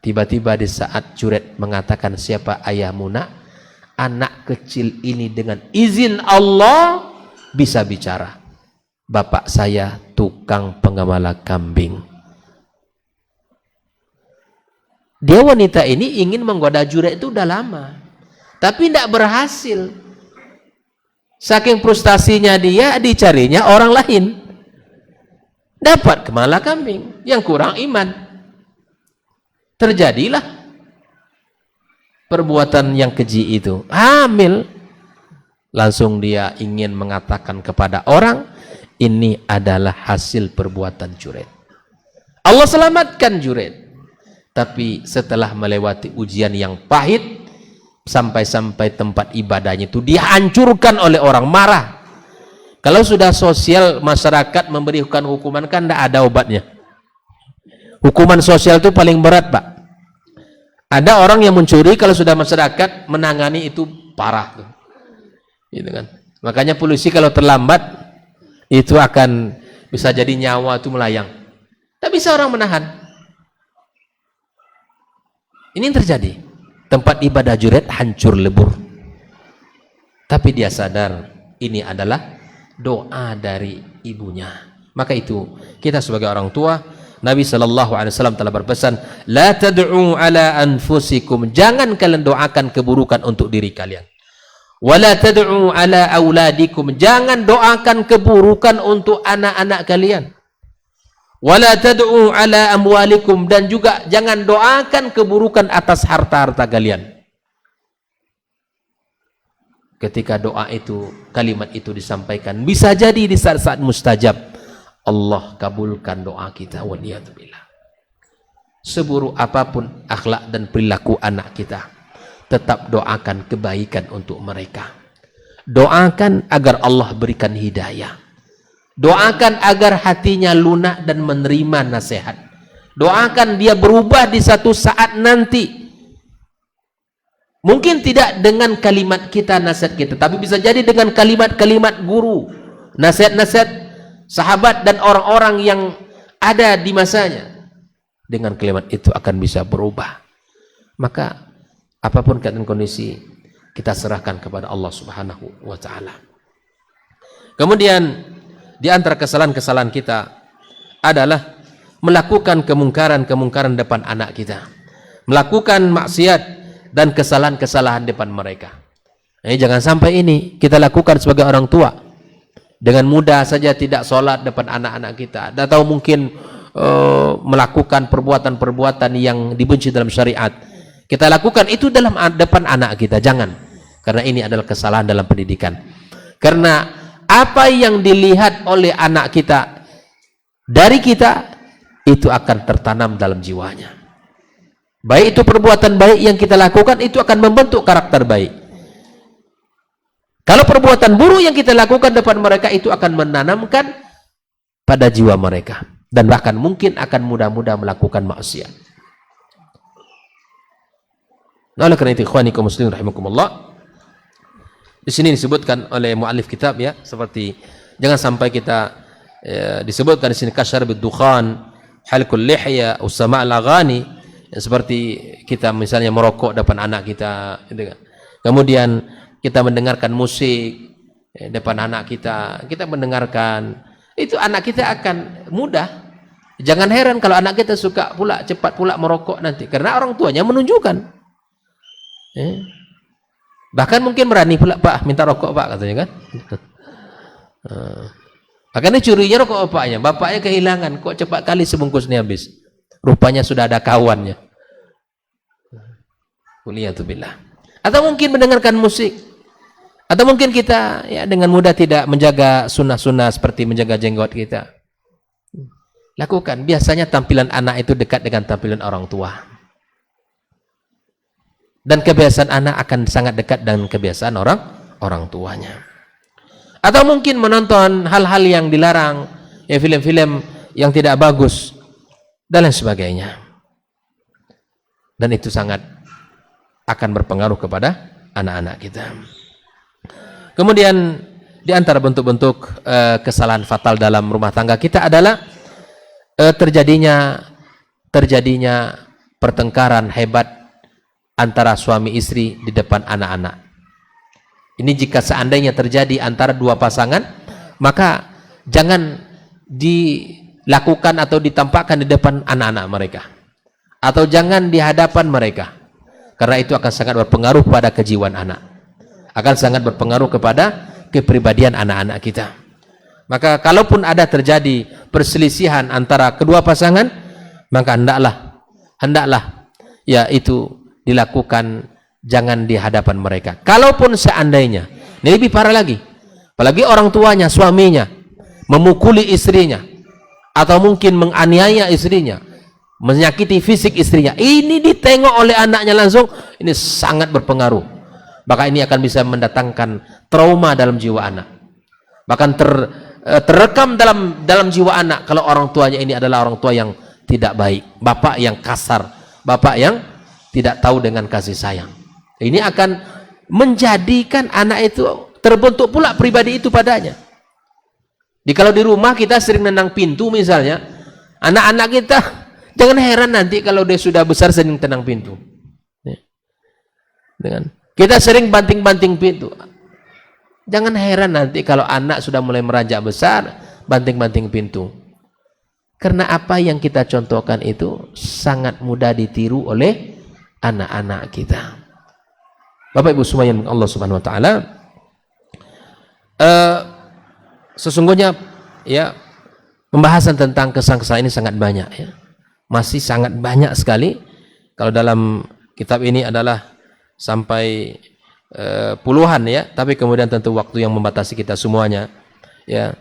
Tiba-tiba di saat Juraij mengatakan siapa ayahmu nak, anak kecil ini dengan izin Allah bisa bicara. Bapak saya tukang pengembala kambing. Dia wanita ini ingin menggoda Juraij itu udah lama, tapi tidak berhasil. Saking frustasinya dia, dicarinya orang lain. Dapat pengembala kambing yang kurang iman. Terjadilah perbuatan yang keji itu. Hamil. Langsung dia ingin mengatakan kepada orang, ini adalah hasil perbuatan Juraij. Allah selamatkan Juraij. Tapi setelah melewati ujian yang pahit, sampai-sampai tempat ibadahnya itu dihancurkan oleh orang, marah. Kalau sudah sosial, masyarakat memberikan hukuman, kan tidak ada obatnya. Hukuman sosial itu paling berat, Pak. Ada orang yang mencuri, kalau sudah masyarakat menangani itu parah tuh. Gitu kan. Makanya polisi kalau terlambat itu akan bisa jadi nyawa itu melayang. Tak bisa orang menahan. Ini yang terjadi. Tempat ibadah Juraij hancur lebur. Tapi dia sadar ini adalah doa dari ibunya. Maka itu kita sebagai orang tua, Nabi SAW telah berpesan, la tad'u ala anfusikum, jangan kalian doakan keburukan untuk diri kalian. Wala tad'u ala auladikum, jangan doakan keburukan untuk anak-anak kalian. Wala tad'u ala amwalikum, dan juga jangan doakan keburukan atas harta-harta kalian. Ketika doa itu, kalimat itu disampaikan, bisa jadi di saat-saat mustajab Allah kabulkan doa kita. Waliyadzubillah. Seburuk apapun akhlak dan perilaku anak kita, tetap doakan kebaikan untuk mereka. Doakan agar Allah berikan hidayah. Doakan agar hatinya lunak dan menerima nasihat. Doakan dia berubah di satu saat nanti. Mungkin tidak dengan kalimat kita, nasihat kita, tapi bisa jadi dengan kalimat-kalimat guru, nasihat-nasihat sahabat dan orang-orang yang ada di masanya. Dengan kalimat itu akan bisa berubah. Maka apapun keadaan kondisi, kita serahkan kepada Allah Subhanahu wa ta'ala. Kemudian di antara kesalahan-kesalahan kita adalah melakukan kemungkaran-kemungkaran depan anak kita, melakukan maksiat dan kesalahan-kesalahan depan mereka. Ini jangan sampai ini kita lakukan sebagai orang tua. Dengan mudah saja tidak sholat depan anak-anak kita, atau mungkin melakukan perbuatan-perbuatan yang dibenci dalam syariat. Kita lakukan itu dalam depan anak kita, jangan. Karena ini adalah kesalahan dalam pendidikan. Karena apa yang dilihat oleh anak kita dari kita, itu akan tertanam dalam jiwanya. Baik itu perbuatan baik yang kita lakukan, itu akan membentuk karakter baik. Kalau perbuatan buruk yang kita lakukan depan mereka, itu akan menanamkan pada jiwa mereka. Dan bahkan mungkin akan mudah-mudah melakukan maksiat. Nah, oleh karena itu, ikhwani kaum muslimin rahimakumullah, di sini disebutkan oleh muallif kitab, ya, seperti jangan sampai kita disebutkan di sini kasyar bid-dukhan, halqul lihya, usama' al-aghani, seperti kita misalnya merokok depan anak kita, gitu kan. Kemudian kita mendengarkan musik depan anak kita mendengarkan, itu anak kita akan mudah. Jangan heran kalau anak kita suka pula, cepat pula merokok nanti, karena orang tuanya menunjukkan. Bahkan mungkin berani pula, Pak, minta rokok, Pak, katanya kan. Makanya curinya rokok bapaknya kehilangan, kok cepat kali sebungkus ini habis. Rupanya sudah ada kawannya. Waliyadzubillah. Atau mungkin mendengarkan musik. Atau mungkin kita, ya, dengan mudah tidak menjaga sunnah-sunnah seperti menjaga jenggot kita. Lakukan. Biasanya tampilan anak itu dekat dengan tampilan orang tua. Dan kebiasaan anak akan sangat dekat dengan kebiasaan orang tuanya. Atau mungkin menonton hal-hal yang dilarang, ya, film-film yang tidak bagus dan lain sebagainya. Dan itu sangat akan berpengaruh kepada anak-anak kita. Kemudian di antara bentuk-bentuk kesalahan fatal dalam rumah tangga kita adalah terjadinya pertengkaran hebat antara suami istri di depan anak-anak. Ini jika seandainya terjadi antara dua pasangan, maka jangan dilakukan atau ditampakkan di depan anak-anak mereka, atau jangan di hadapan mereka, karena itu akan sangat berpengaruh pada kejiwaan anak, akan sangat berpengaruh kepada kepribadian anak-anak kita. Maka kalaupun ada terjadi perselisihan antara kedua pasangan, maka hendaklah ya itu dilakukan, jangan di hadapan mereka. Kalaupun seandainya, ini lebih parah lagi, apalagi orang tuanya, suaminya memukuli istrinya, atau mungkin menganiaya istrinya, menyakiti fisik istrinya, ini ditengok oleh anaknya langsung, ini sangat berpengaruh. Maka ini akan bisa mendatangkan trauma dalam jiwa anak, bahkan terekam dalam jiwa anak kalau orang tuanya ini adalah orang tua yang tidak baik, bapak yang kasar, bapak yang tidak tahu dengan kasih sayang. Ini akan menjadikan anak itu terbentuk pula pribadi itu padanya. Kalau di rumah kita sering nendang pintu misalnya, anak-anak kita jangan heran nanti kalau dia sudah besar sering tendang pintu. Kita sering banting-banting pintu. Jangan heran nanti kalau anak sudah mulai meranjak besar, banting-banting pintu. Karena apa yang kita contohkan itu sangat mudah ditiru oleh anak-anak kita. Bapak Ibu semuanya Allah Subhanahu wa taala, sesungguhnya ya pembahasan tentang kesan-kesan ini sangat banyak ya. Masih sangat banyak sekali. Kalau dalam kitab ini adalah sampai puluhan ya, tapi kemudian tentu waktu yang membatasi kita semuanya ya,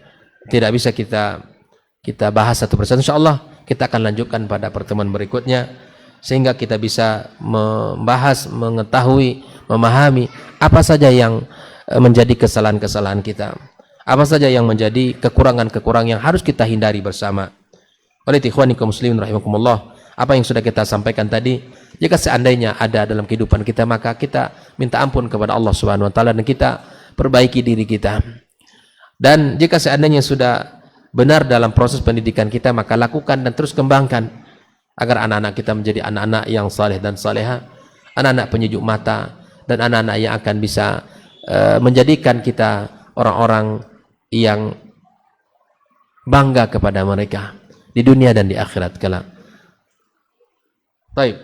tidak bisa kita bahas satu persatu. Insyaallah kita akan lanjutkan pada pertemuan berikutnya sehingga kita bisa membahas, mengetahui, memahami apa saja yang menjadi kesalahan-kesalahan kita, apa saja yang menjadi kekurangan-kekurangan yang harus kita hindari bersama. Oleh ikhwani kaum muslimin rahimakumullah, apa yang sudah kita sampaikan tadi, jika seandainya ada dalam kehidupan kita, maka kita minta ampun kepada Allah Subhanahu wa taala dan kita perbaiki diri kita. Dan jika seandainya sudah benar dalam proses pendidikan kita, maka lakukan dan terus kembangkan agar anak-anak kita menjadi anak-anak yang saleh dan saleha, anak-anak penyejuk mata, dan anak-anak yang akan bisa menjadikan kita orang-orang yang bangga kepada mereka di dunia dan di akhirat kelak. Baik.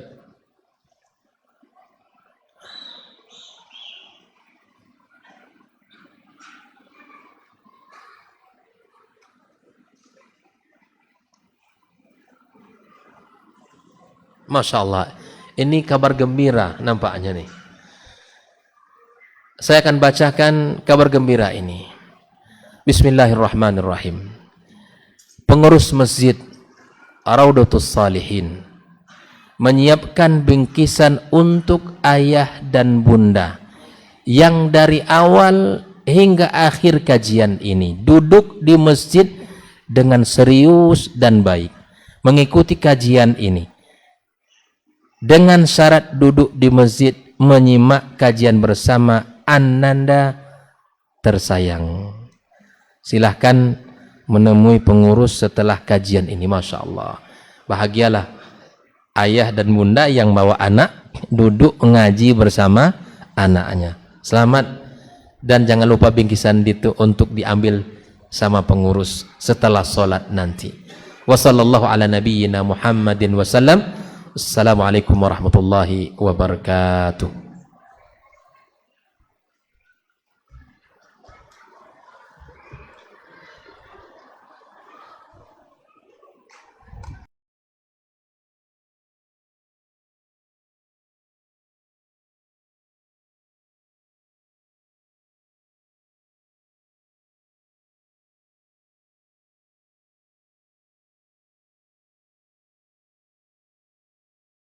Masya Allah, ini kabar gembira nampaknya nih. Saya akan bacakan kabar gembira ini. Bismillahirrahmanirrahim. Pengurus Masjid Raudatus Salihin menyiapkan bingkisan untuk ayah dan bunda yang dari awal hingga akhir kajian ini duduk di masjid dengan serius dan baik mengikuti kajian ini, dengan syarat duduk di masjid menyimak kajian bersama Ananda tersayang. Silahkan menemui pengurus setelah kajian ini. Masya Allah, bahagialah ayah dan bunda yang bawa anak duduk ngaji bersama anaknya. Selamat, dan jangan lupa bingkisan itu untuk diambil sama pengurus setelah sholat nanti. Wassallallahu ala nabiyyina Muhammadin wasallam. Assalamualaikum warahmatullahi wabarakatuh.